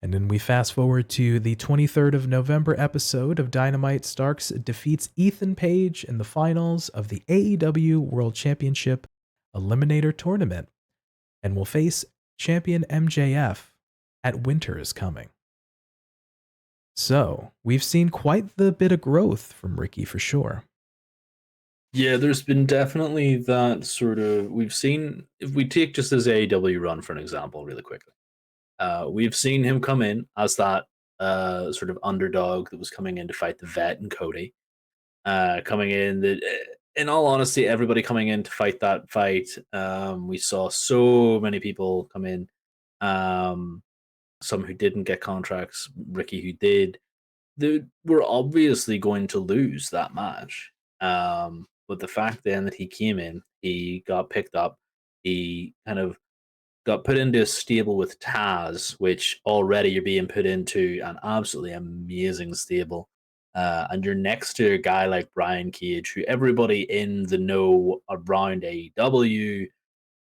And then we fast forward to the 23rd of November episode of Dynamite. Starks defeats Ethan Page in the finals of the AEW World Championship Eliminator Tournament and will face champion MJF at Winter is Coming. So, we've seen quite the bit of growth from Ricky for sure. Yeah, there's been definitely that sort of, we've seen, if we take just his AEW run for an example really quickly, we've seen him come in as that sort of underdog that was coming in to fight the Vet and Cody. Coming in, that, in all honesty, everybody coming in to fight that fight, we saw so many people come in, some who didn't get contracts, Ricky who did. They were obviously going to lose that match. But the fact then that he came in, he got picked up, he kind of got put into a stable with Taz, which already you're being put into an absolutely amazing stable. And you're next to a guy like Brian Cage, who everybody in the know around AEW,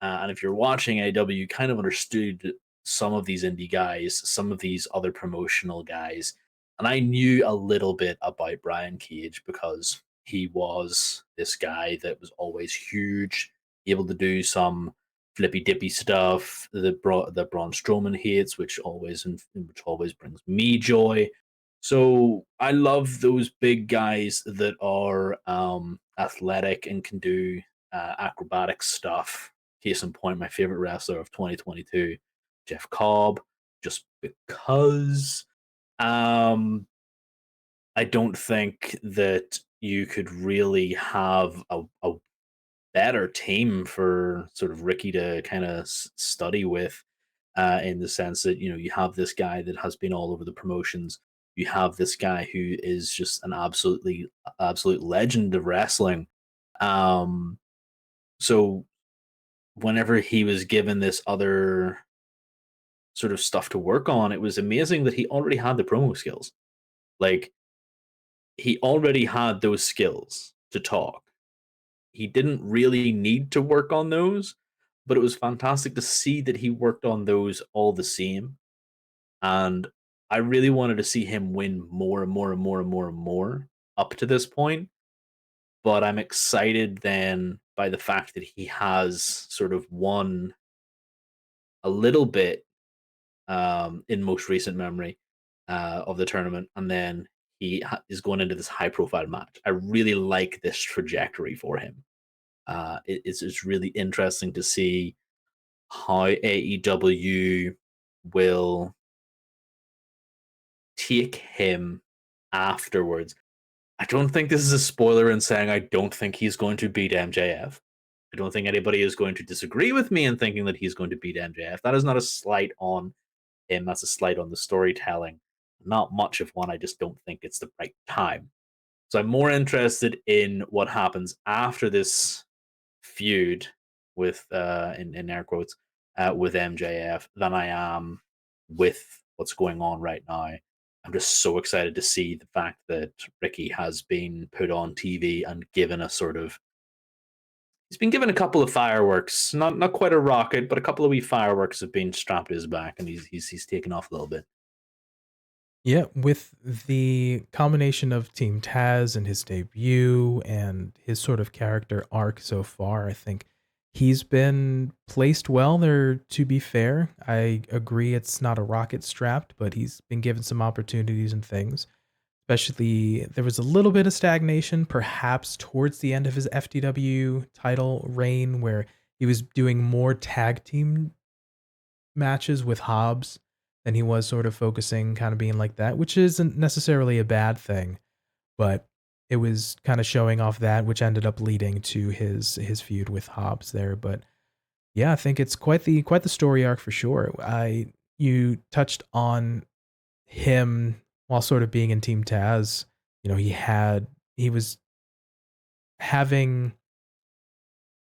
and if you're watching AEW, you kind of understood some of these indie guys, some of these other promotional guys. And I knew a little bit about Brian Cage because he was this guy that was always huge, able to do some flippy dippy stuff that Braun Strowman hates, which always brings me joy. So I love those big guys that are athletic and can do acrobatic stuff. Case in point, my favorite wrestler of 2022, Jeff Cobb, just because. Um, I don't think that you could really have a better team for sort of Ricky to kind of study with, in the sense that you have this guy that has been all over the promotions. You have this guy who is just an absolute legend of wrestling. Um, so whenever he was given this other sort of stuff to work on, it was amazing that he already had the promo skills. Like he already had those skills to talk. He didn't really need to work on those, but it was fantastic to see that he worked on those all the same. And I really wanted to see him win more and more and more and more and more up to this point. But I'm excited then by the fact that he has sort of won a little bit in most recent memory of the tournament, and then is going into this high profile match. I really like this trajectory for him. It's really interesting to see how AEW will take him afterwards. I don't think this is a spoiler in saying I don't think he's going to beat MJF. I don't think anybody is going to disagree with me in thinking that he's going to beat MJF. That is not a slight on him. That's a slight on the storytelling. Not much of one. I just don't think it's the right time. So I'm more interested in what happens after this feud with in air quotes with MJF than I am with what's going on right now. I'm just so excited to see the fact that Ricky has been put on TV and given a sort of he's been given a couple of fireworks, not quite a rocket, but a couple of wee fireworks have been strapped to his back, and he's taken off a little bit. Yeah, with the combination of Team Taz and his debut and his sort of character arc so far, I think he's been placed well there, to be fair. I agree it's not a rocket strapped, but he's been given some opportunities and things. Especially, there was a little bit of stagnation, perhaps towards the end of his FTW title reign, where he was doing more tag team matches with Hobbs than he was sort of focusing, kind of being like that, which isn't necessarily a bad thing, but it was kind of showing off that, which ended up leading to his feud with Hobbs there. But yeah, I think it's quite the story arc for sure. You touched on him while sort of being in Team Taz. He was having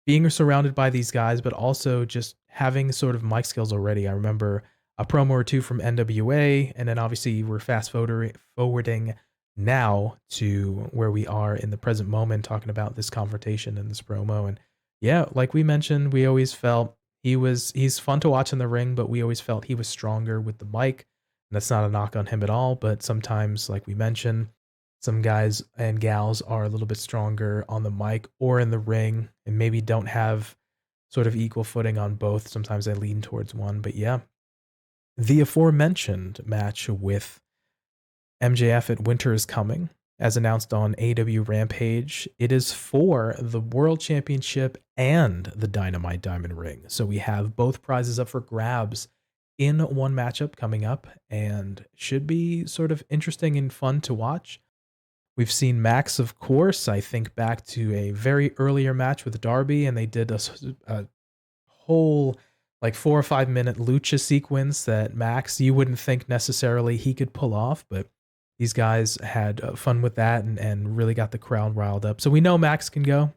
being surrounded by these guys, but also just having sort of mic skills already. I remember a promo or two from NWA, and then obviously we're fast forwarding now to where we are in the present moment, talking about this confrontation and this promo. And yeah, like we mentioned, we always felt he's fun to watch in the ring, but we always felt he was stronger with the mic. And that's not a knock on him at all, but sometimes, like we mentioned, some guys and gals are a little bit stronger on the mic or in the ring and maybe don't have sort of equal footing on both. Sometimes they lean towards one. But yeah, the aforementioned match with MJF at Winter is Coming, as announced on AEW Rampage, it is for the World Championship and the Dynamite Diamond Ring. So we have both prizes up for grabs in one matchup coming up, and should be sort of interesting and fun to watch. We've seen Max, of course. I think back to a very earlier match with Darby, and they did a whole like 4 or 5 minute lucha sequence that Max, you wouldn't think necessarily he could pull off, but these guys had fun with that and really got the crowd riled up. So we know Max can go.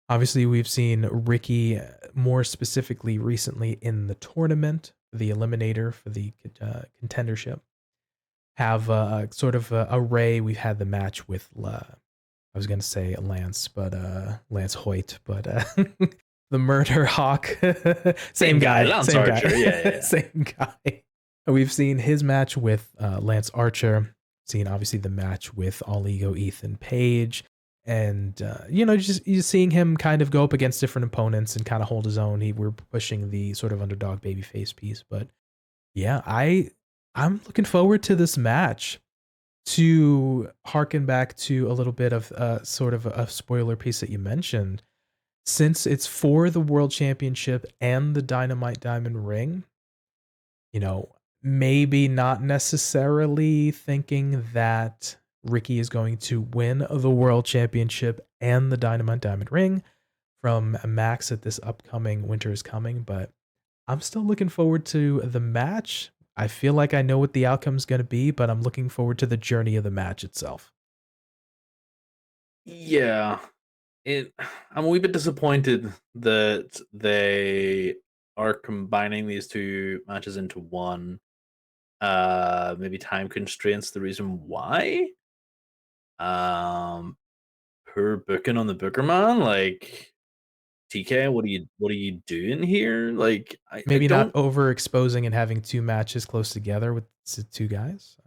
Obviously, we've seen Ricky more specifically recently in the tournament, the eliminator for the contendership, have sort of a array. We've had the match with I was gonna say Lance, but Lance Hoyt, but the Murder Hawk, same guy, Lance same Archer. guy, Yeah. same guy. We've seen his match with Lance Archer, seen obviously the match with All Ego Ethan Page, and just seeing him kind of go up against different opponents and kind of hold his own. We're pushing the sort of underdog babyface piece, but yeah, I'm looking forward to this match. To harken back to a little bit of sort of a spoiler piece that you mentioned, since it's for the World Championship and the Dynamite Diamond Ring, maybe not necessarily thinking that Ricky is going to win the World Championship and the Dynamite Diamond Ring from Max at this upcoming Winter is Coming, but I'm still looking forward to the match. I feel like I know what the outcome's going to be, but I'm looking forward to the journey of the match itself. Yeah. I'm a wee bit disappointed that they are combining these two matches into one. Maybe time constraints the reason why. Um, Poor booking on the Booker man. Like, TK, what are you doing here? Like, I Maybe not don't. overexposing and having two matches close together with two guys.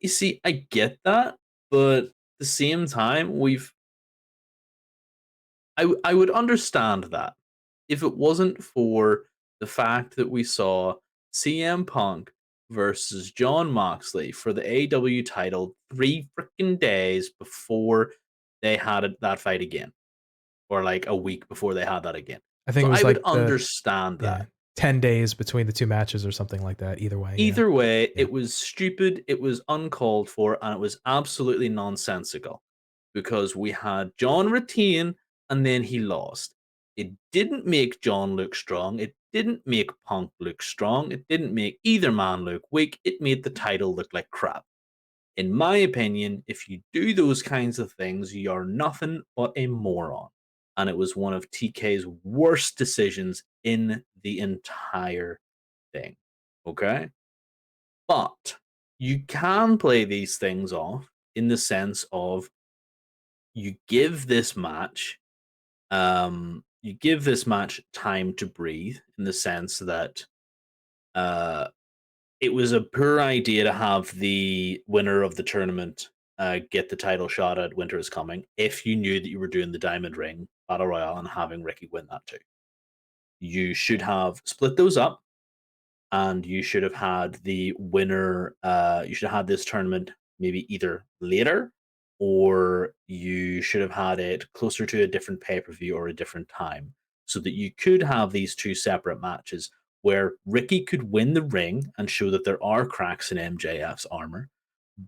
You see, I get that, but at the same time, I would understand that if it wasn't for the fact that we saw CM Punk versus John Moxley for the AEW title 3 freaking days before they had that fight again, or like a week before they had that again. I think So it was I would like 10 days between the two matches or something like that. Either way, yeah. Either way, Yeah. it was stupid, it was uncalled for, and it was absolutely nonsensical because we had John retain and then he lost. It didn't make John look strong. It didn't make Punk look strong. It didn't make either man look weak. It made the title look like crap. In my opinion, if you do those kinds of things, you are nothing but a moron. And it was one of TK's worst decisions in the entire thing. Okay? But you can play these things off in the sense of you give this match time to breathe in the sense that uh it was a poor idea to have the winner of the tournament get the title shot at Winter is Coming if you knew that you were doing the Diamond Ring Battle Royale and having Ricky win that too. You should have split those up and you should have had the winner. You should have had this tournament maybe either later, or you should have had it closer to a different pay per view or a different time, so that you could have these two separate matches where Ricky could win the ring and show that there are cracks in MJF's armor,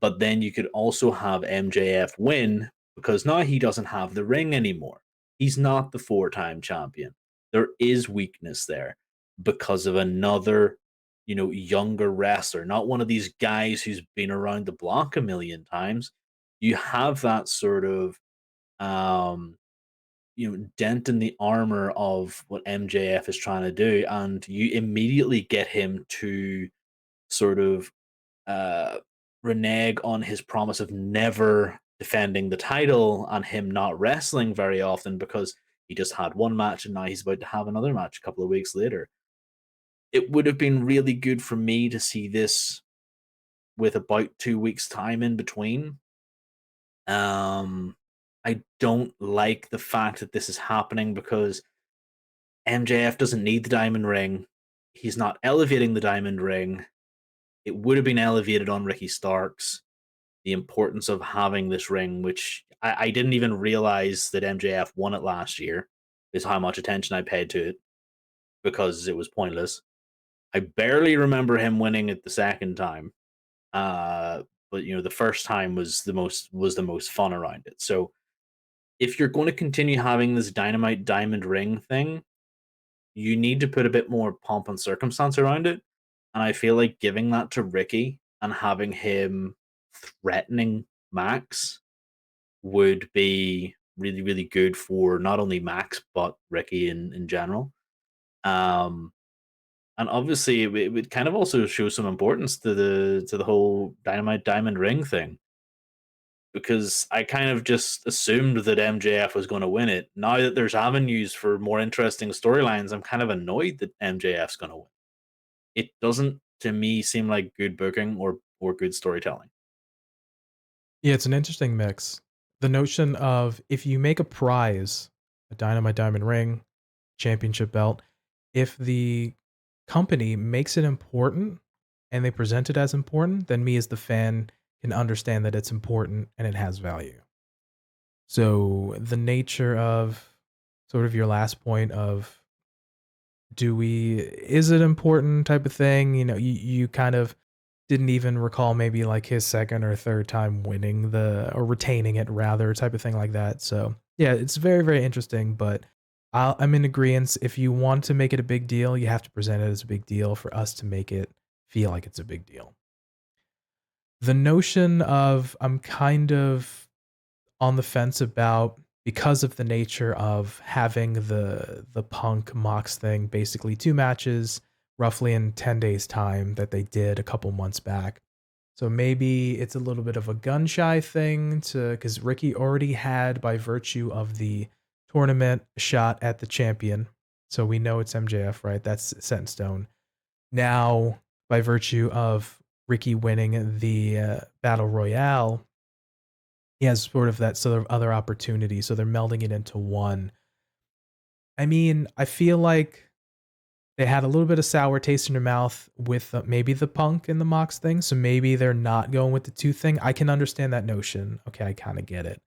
but then you could also have MJF win because now he doesn't have the ring anymore. He's not the 4-time champion. There is weakness there because of another younger wrestler, not one of these guys who's been around the block a million times. You have that sort of dent in the armor of what MJF is trying to do, and you immediately get him to sort of uh renege on his promise of never defending the title and him not wrestling very often because he just had one match and now he's about to have another match a couple of weeks later. It would have been really good for me to see this with about 2 weeks time in between. I don't like the fact that this is happening because MJF doesn't need the diamond ring. He's not elevating the diamond ring. It would have been elevated on Ricky Starks. The importance of having this ring, which I didn't even realize that MJF won it last year, is how much attention I paid to it because it was pointless. I barely remember him winning it the second time. But the first time was the most fun around it. So if you're going to continue having this Dynamite Diamond Ring thing, you need to put a bit more pomp and circumstance around it. And I feel like giving that to Ricky and having him threatening Max would be really, really good for not only Max but Ricky in general. Um, and obviously, it would kind of also show some importance to the whole Dynamite Diamond Ring thing, because I kind of just assumed that MJF was going to win it. Now that there's avenues for more interesting storylines, I'm kind of annoyed that MJF's going to win. It doesn't, to me, seem like good booking or good storytelling. Yeah, it's an interesting mix. The notion of if you make a prize, a Dynamite Diamond Ring, championship belt, if the company makes it important and they present it as important, then me as the fan can understand that it's important and it has value. So the nature of sort of your last point of is it important type of thing, you kind of didn't even recall maybe like his second or third time winning or retaining it rather type of thing like that. So yeah, it's very, very interesting, but I'm in agreement. If you want to make it a big deal, you have to present it as a big deal for us to make it feel like it's a big deal. The notion of I'm kind of on the fence about, because of the nature of having the Punk Mox thing, basically 2 matches roughly in 10 days time that they did a couple months back. So maybe it's a little bit of a gun shy thing cuz Ricky already had, by virtue of the tournament, a shot at the champion. So we know it's MJF, right? That's set in stone. Now, by virtue of Ricky winning the Battle Royale, he has sort of that sort of other opportunity, so they're melding it into one. I mean, I feel like they had a little bit of sour taste in their mouth with maybe the Punk and the Mox thing, so maybe they're not going with the 2 thing. I can understand that notion. Okay, I kinda get it.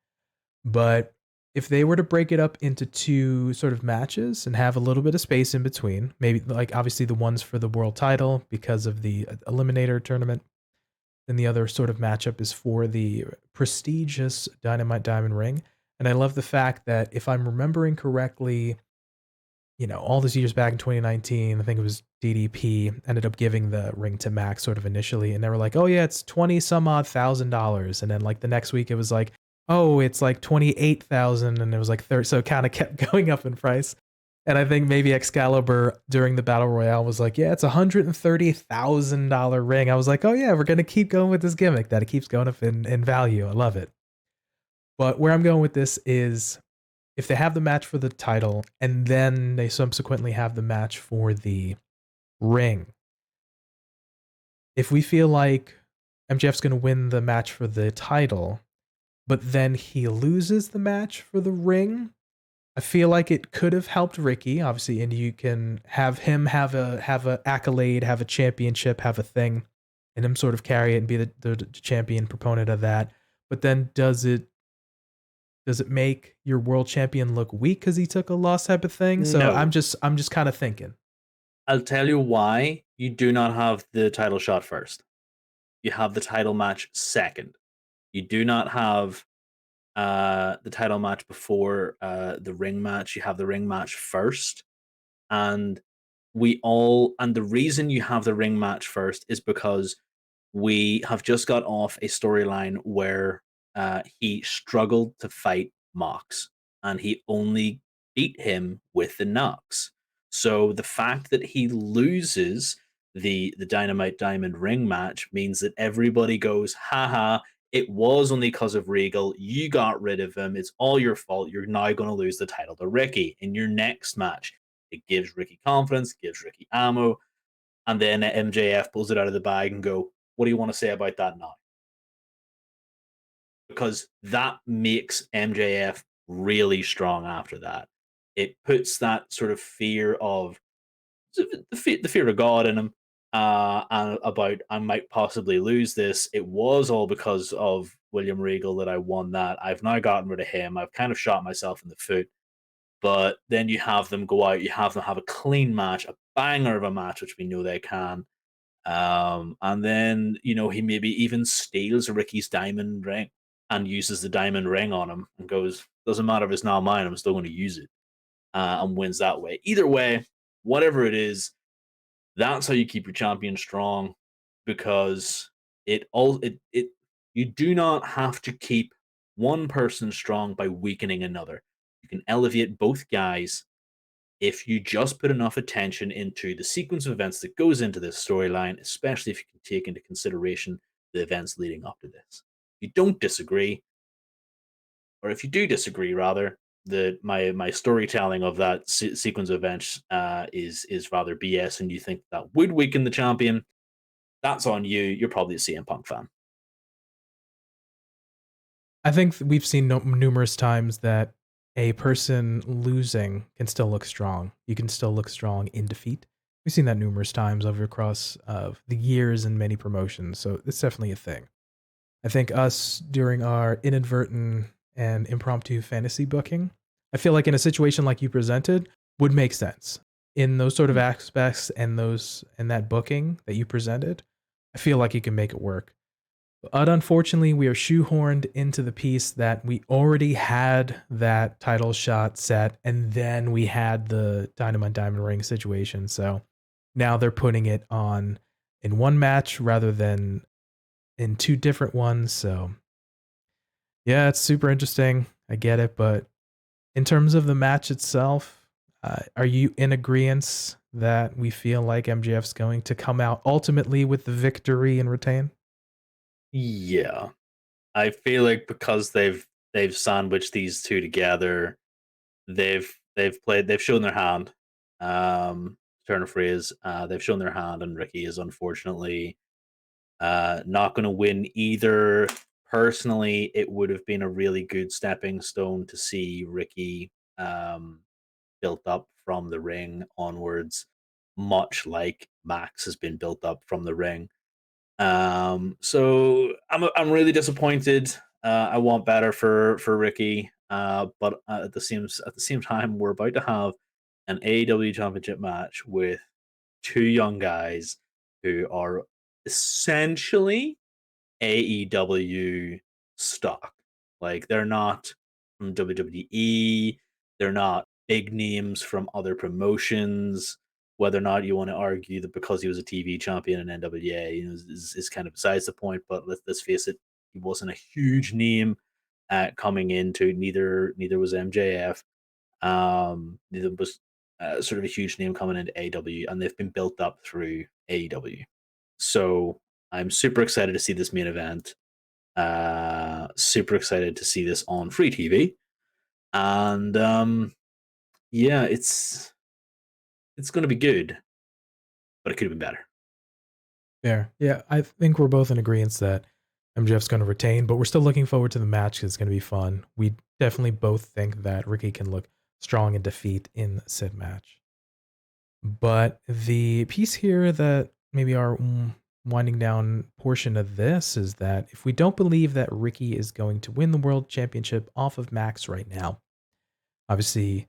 But if they were to break it up into 2 sort of matches and have a little bit of space in between, maybe, like, obviously the ones for the world title because of the Eliminator tournament, then the other sort of matchup is for the prestigious Dynamite Diamond Ring. And I love the fact that, if I'm remembering correctly, all those years back in 2019, I think it was DDP ended up giving the ring to Max sort of initially. And they were like, oh, yeah, it's 20 some odd $1,000. And then like the next week, it was like, oh, it's like 28,000. And it was like 30. So it kind of kept going up in price. And I think maybe Excalibur during the Battle Royale was like, yeah, it's $130,000 ring. I was like, oh, yeah, we're going to keep going with this gimmick that it keeps going up in value. I love it. But where I'm going with this is, if they have the match for the title and then they subsequently have the match for the ring, if we feel like MJF's going to win the match for the title, but then he loses the match for the ring, I feel like it could have helped Ricky, obviously, and you can have him have a accolade, have a championship, have a thing, and him sort of carry it and be the champion proponent of that. But then does it make your world champion look weak because he took a loss type of thing? So No. I'm just kind of thinking. I'll tell you why you do not have the title shot first. You have the title match second. You do not have the title match before the ring match. You have the ring match first. And the reason you have the ring match first is because we have just got off a storyline where he struggled to fight Mox and he only beat him with the knocks. So the fact that he loses the Dynamite Diamond Ring match means that everybody goes, haha, it was only because of Regal. You got rid of him. It's all your fault. You're now going to lose the title to Ricky in your next match. It gives Ricky confidence, gives Ricky ammo, and then MJF pulls it out of the bag and go, what do you want to say about that now? Because that makes MJF really strong after that. It puts that sort of fear of the fear of God in him, and about I might possibly lose this. It was all because of William Regal that I won that. I've now gotten rid of him. I've kind of shot myself in the foot. But then you have them go out, you have them have a clean match, a banger of a match, which we know they can. And then, he maybe even steals Ricky's diamond ring and uses the diamond ring on him and goes, doesn't matter if it's not mine, I'm still going to use it, and wins that way. Either way, whatever it is, that's how you keep your champion strong, because it you do not have to keep one person strong by weakening another. You can elevate both guys if you just put enough attention into the sequence of events that goes into this storyline, especially if you can take into consideration the events leading up to this. If you don't disagree, or if you do disagree, rather, that my storytelling of that sequence of events is rather BS, and you think that would weaken the champion, that's on you. You're probably a CM Punk fan. I think we've seen numerous times that a person losing can still look strong. You can still look strong in defeat. We've seen that numerous times over across the years in many promotions, so it's definitely a thing. I think us during our inadvertent and impromptu fantasy booking, I feel like in a situation like you presented would make sense. In those sort of aspects and that booking that you presented, I feel like you can make it work. But unfortunately, we are shoehorned into the piece that we already had that title shot set, and then we had the Dynamite Diamond Ring situation. So now they're putting it on in one match rather than in two different ones. So yeah, it's super interesting. I get it, but in terms of the match itself, are you in agreement that we feel like MJF's going to come out ultimately with the victory and retain? Yeah, I feel like because they've sandwiched these two together, they've shown their hand. Turn of phrase, they've shown their hand, and Ricky is unfortunately not going to win either. Personally, it would have been a really good stepping stone to see Ricky built up from the ring onwards, much like Max has been built up from the ring. So I'm really disappointed. I want better for Ricky, but at the same time, we're about to have an AEW Championship match with two young guys who are essentially AEW stock. Like they're not from WWE, they're not big names from other promotions. Whether or not you want to argue that because he was a TV champion in NWA, is kind of besides the point. But let's face it, he wasn't a huge name coming into neither was MJF. Neither was sort of a huge name coming into AEW, and they've been built up through AEW. So I'm super excited to see this main event. Super excited to see this on free TV, and yeah, it's going to be good, but it could have been better. Fair. Yeah, I think we're both in agreement that MJF's going to retain, but we're still looking forward to the match because it's going to be fun. We definitely both think that Ricky can look strong in defeat in said match. But the piece here that maybe our winding down portion of this is that if we don't believe that Ricky is going to win the world championship off of Max right now, obviously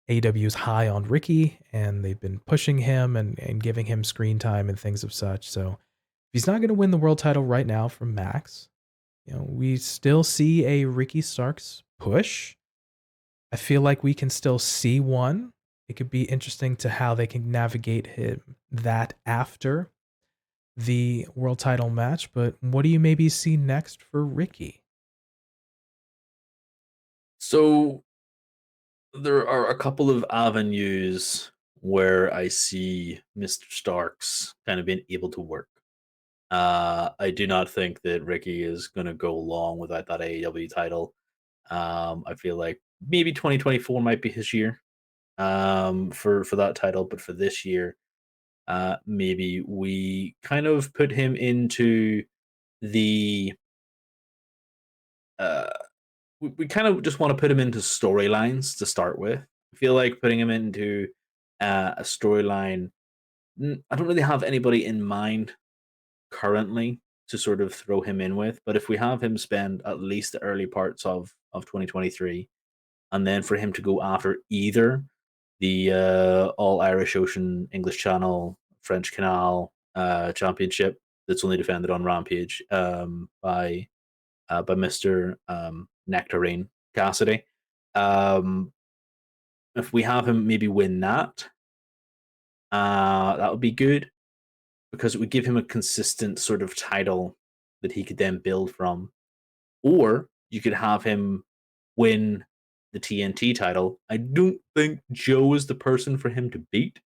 AEW is high on Ricky and they've been pushing him and giving him screen time and things of such. So if he's not going to win the world title right now from Max, we still see a Ricky Starks push. I feel like we can still see one. It could be interesting to how they can navigate him that after the world title match. But what do you maybe see next for Ricky? So there are a couple of avenues where I see Mr. Starks kind of being able to work. I do not think that Ricky is going to go long without that AEW title. I feel like maybe 2024 might be his year for that title, but for this year, maybe we kind of put him into the uh, we kind of just want to put him into storylines to start with. I feel like putting him into a storyline. I don't really have anybody in mind currently to sort of throw him in with, but if we have him spend at least the early parts of 2023, and then for him to go after either the All Irish Ocean English Channel French Canal Championship that's only defended on Rampage by Mister Nectarine Cassidy. Um, if we have him maybe win that, that would be good because it would give him a consistent sort of title that he could then build from. Or you could have him win the TNT title. I don't think Joe is the person for him to beat,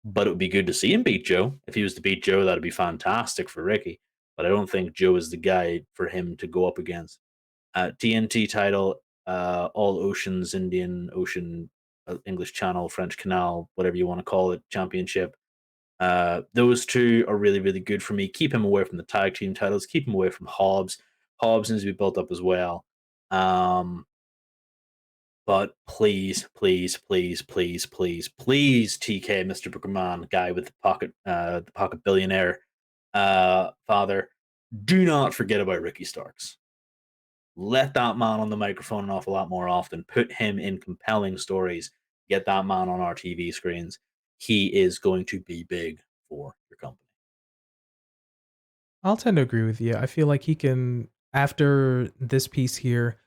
but it would be good to see him beat Joe. If he was to beat Joe, that'd be fantastic for Ricky. But I don't think Joe is the guy for him to go up against. TNT title, All Oceans, Indian Ocean, English Channel, French Canal, whatever you want to call it, championship. Those two are really, really good for me. Keep him away from the tag team titles. Keep him away from Hobbs. Hobbs needs to be built up as well. But please, please, please, please, please, please, TK, Mr. Bookerman, guy with the pocket billionaire father, do not forget about Ricky Starks. Let that man on the microphone an awful lot more often. Put him in compelling stories. Get that man on our TV screens. He is going to be big for your company. I'll tend to agree with you. I feel like he can, after this piece here,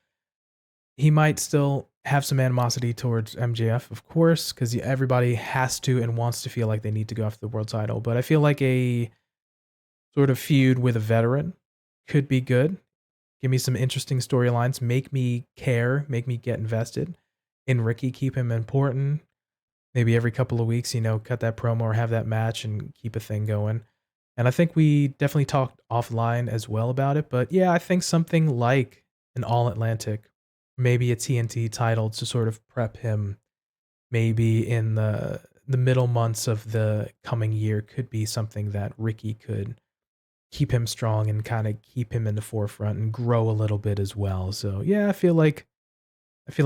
he might still have some animosity towards MJF, of course, because everybody has to and wants to feel like they need to go after the world title. But I feel like a sort of feud with a veteran could be good. Give me some interesting storylines. Make me care. Make me get invested in Ricky. Keep him important. Maybe every couple of weeks, cut that promo or have that match and keep a thing going. And I think we definitely talked offline as well about it. But yeah, I think something like an All Atlantic, maybe a TNT title to sort of prep him maybe in the middle months of the coming year could be something that Ricky could keep him strong and kind of keep him in the forefront and grow a little bit as well. So yeah, I feel like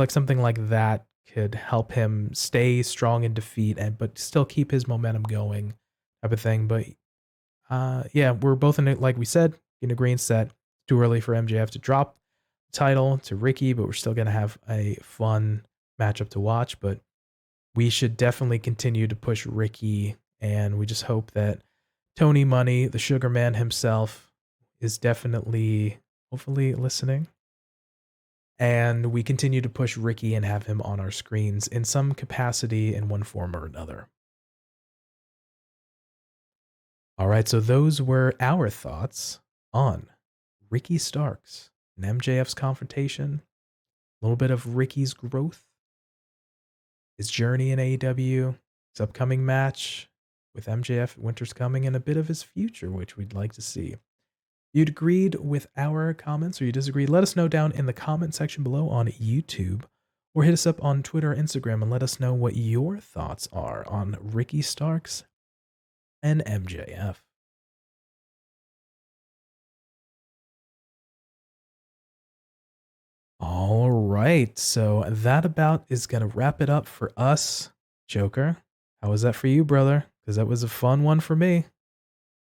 something like that could help him stay strong in defeat but still keep his momentum going, type of thing. But yeah, we're both in it, like we said, in agreement that it's too early for MJF to drop the title to Ricky, but we're still gonna have a fun matchup to watch. But we should definitely continue to push Ricky, and we just hope that Tony Money, the Sugar Man himself, is definitely, hopefully, listening. And we continue to push Ricky and have him on our screens in some capacity in one form or another. All right, so those were our thoughts on Ricky Starks and MJF's confrontation, a little bit of Ricky's growth, his journey in AEW, his upcoming match with MJF at Winter's Coming, and a bit of his future, which we'd like to see. You'd agreed with our comments or you disagreed, let us know down in the comment section below on YouTube, or hit us up on Twitter or Instagram and let us know what your thoughts are on Ricky Starks and MJF. All right, so that about is going to wrap it up for us. Joker, how was that for you, brother? Because that was a fun one for me.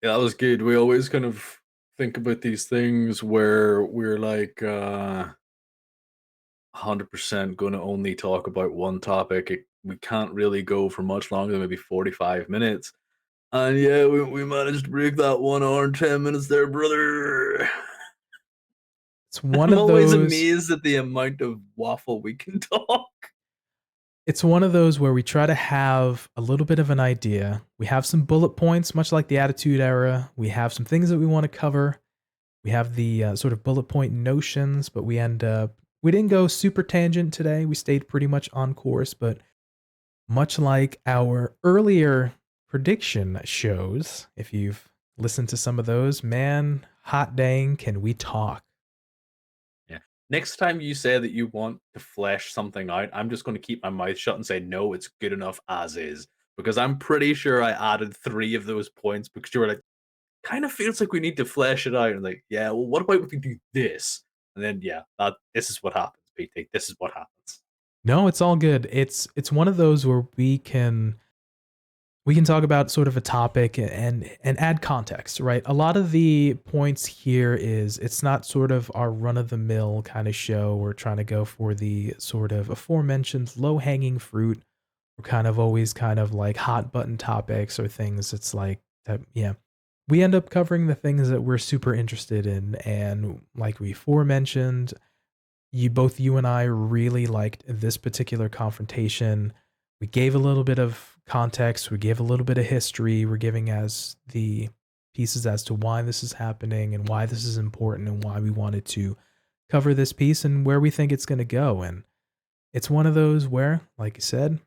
Yeah, that was good. We always kind of think about these things where we're like 100% going to only talk about one topic. We can't really go for much longer than maybe 45 minutes. And yeah, we managed to break that 1 hour and 10 minutes there, brother. It's one I'm of always those. amazed at the amount of waffle we can talk. It's one of those where we try to have a little bit of an idea. We have some bullet points, much like the Attitude Era. We have some things that we want to cover. We have the sort of bullet point notions, but we didn't go super tangent today. We stayed pretty much on course, but much like our earlier prediction shows, if you've listened to some of those, man, hot dang, can we talk? Yeah. Next time you say that you want to flesh something out, I'm just going to keep my mouth shut and say, no, it's good enough as is. Because I'm pretty sure I added 3 of those points because you were like, kind of feels like we need to flesh it out. And like, yeah, well, what about if we do this? And then, yeah, this is what happens, PT. This is what happens. No, it's all good. It's one of those where we can talk about sort of a topic and add context, right? A lot of the points here is it's not sort of our run-of-the-mill kind of show. We're trying to go for the sort of aforementioned low-hanging fruit. We're kind of always kind of like hot button topics or things. It's like that, yeah. We end up covering the things that we're super interested in, and like we aforementioned, you and I really liked this particular confrontation. We gave a little bit of context, we gave a little bit of history, we're giving as the pieces as to why this is happening and why this is important and why we wanted to cover this piece and where we think it's going to go. And it's one of those where, like you said,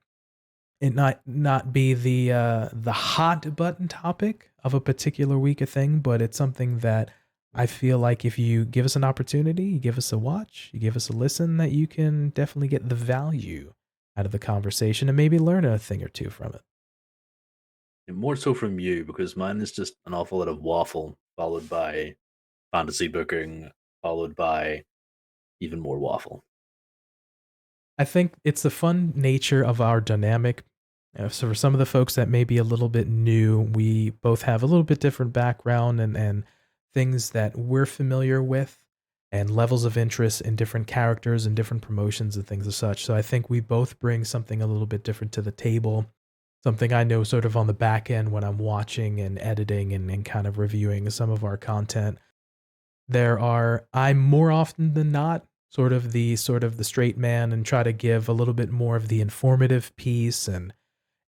it not be the hot button topic of a particular week of thing, but it's something that I feel like if you give us an opportunity, you give us a watch, you give us a listen, that you can definitely get the value out of the conversation and maybe learn a thing or two from it. And more so from you, because mine is just an awful lot of waffle, followed by fantasy booking, followed by even more waffle. I think it's the fun nature of our dynamic. So for some of the folks that may be a little bit new, we both have a little bit different background and things that we're familiar with and levels of interest in different characters and different promotions and things as such. So I think we both bring something a little bit different to the table. Something I know sort of on the back end when I'm watching and editing and kind of reviewing some of our content. I'm more often than not sort of the straight man and try to give a little bit more of the informative piece, and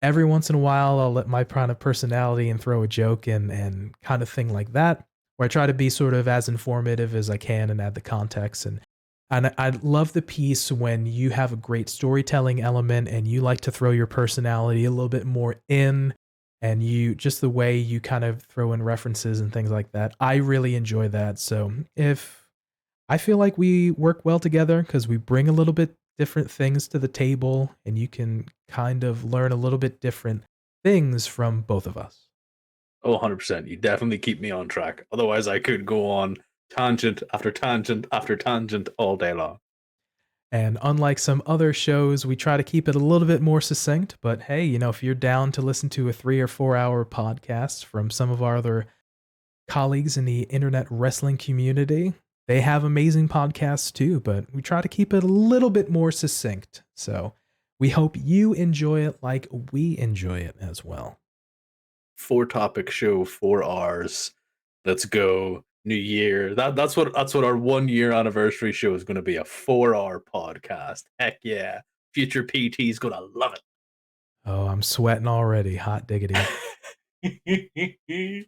every once in a while I'll let my kind of personality and throw a joke in and kind of thing like that, where I try to be sort of as informative as I can and add the context. And I love the piece when you have a great storytelling element and you like to throw your personality a little bit more in, and you just the way you kind of throw in references and things like that. I really enjoy that. So if I feel like we work well together because we bring a little bit different things to the table, and you can kind of learn a little bit different things from both of us. Oh, 100%. You definitely keep me on track. Otherwise, I could go on tangent after tangent after tangent all day long. And unlike some other shows, we try to keep it a little bit more succinct. But hey, if you're down to listen to a 3 or 4 hour podcast from some of our other colleagues in the internet wrestling community, they have amazing podcasts too, but we try to keep it a little bit more succinct. So we hope you enjoy it like we enjoy it as well. 4 topic show, 4 hours. Let's go. New year. That's what our 1 year anniversary show is going to be, a 4 hour podcast. Heck yeah. Future PT is going to love Oh, I'm sweating already. Hot diggity. it.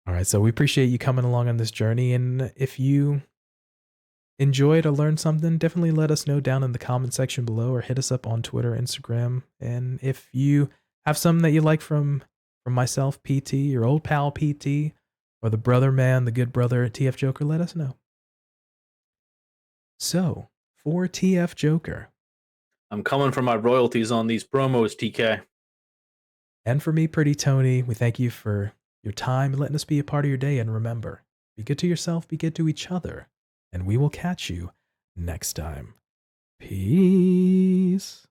All right. So we appreciate you coming along on this journey. And if you enjoyed or learned something, definitely let us know down in the comment section below or hit us up on Twitter, Instagram. And if you have something that you like from myself, PT, your old pal PT, or the brother man, the good brother TF Joker, let us know. So for TF Joker, I'm coming for my royalties on these promos, TK. and for me, Pretty Tony, we thank you for your time and letting us be a part of your day. And remember, be good to yourself, be good to each other, and we will catch you next time. Peace.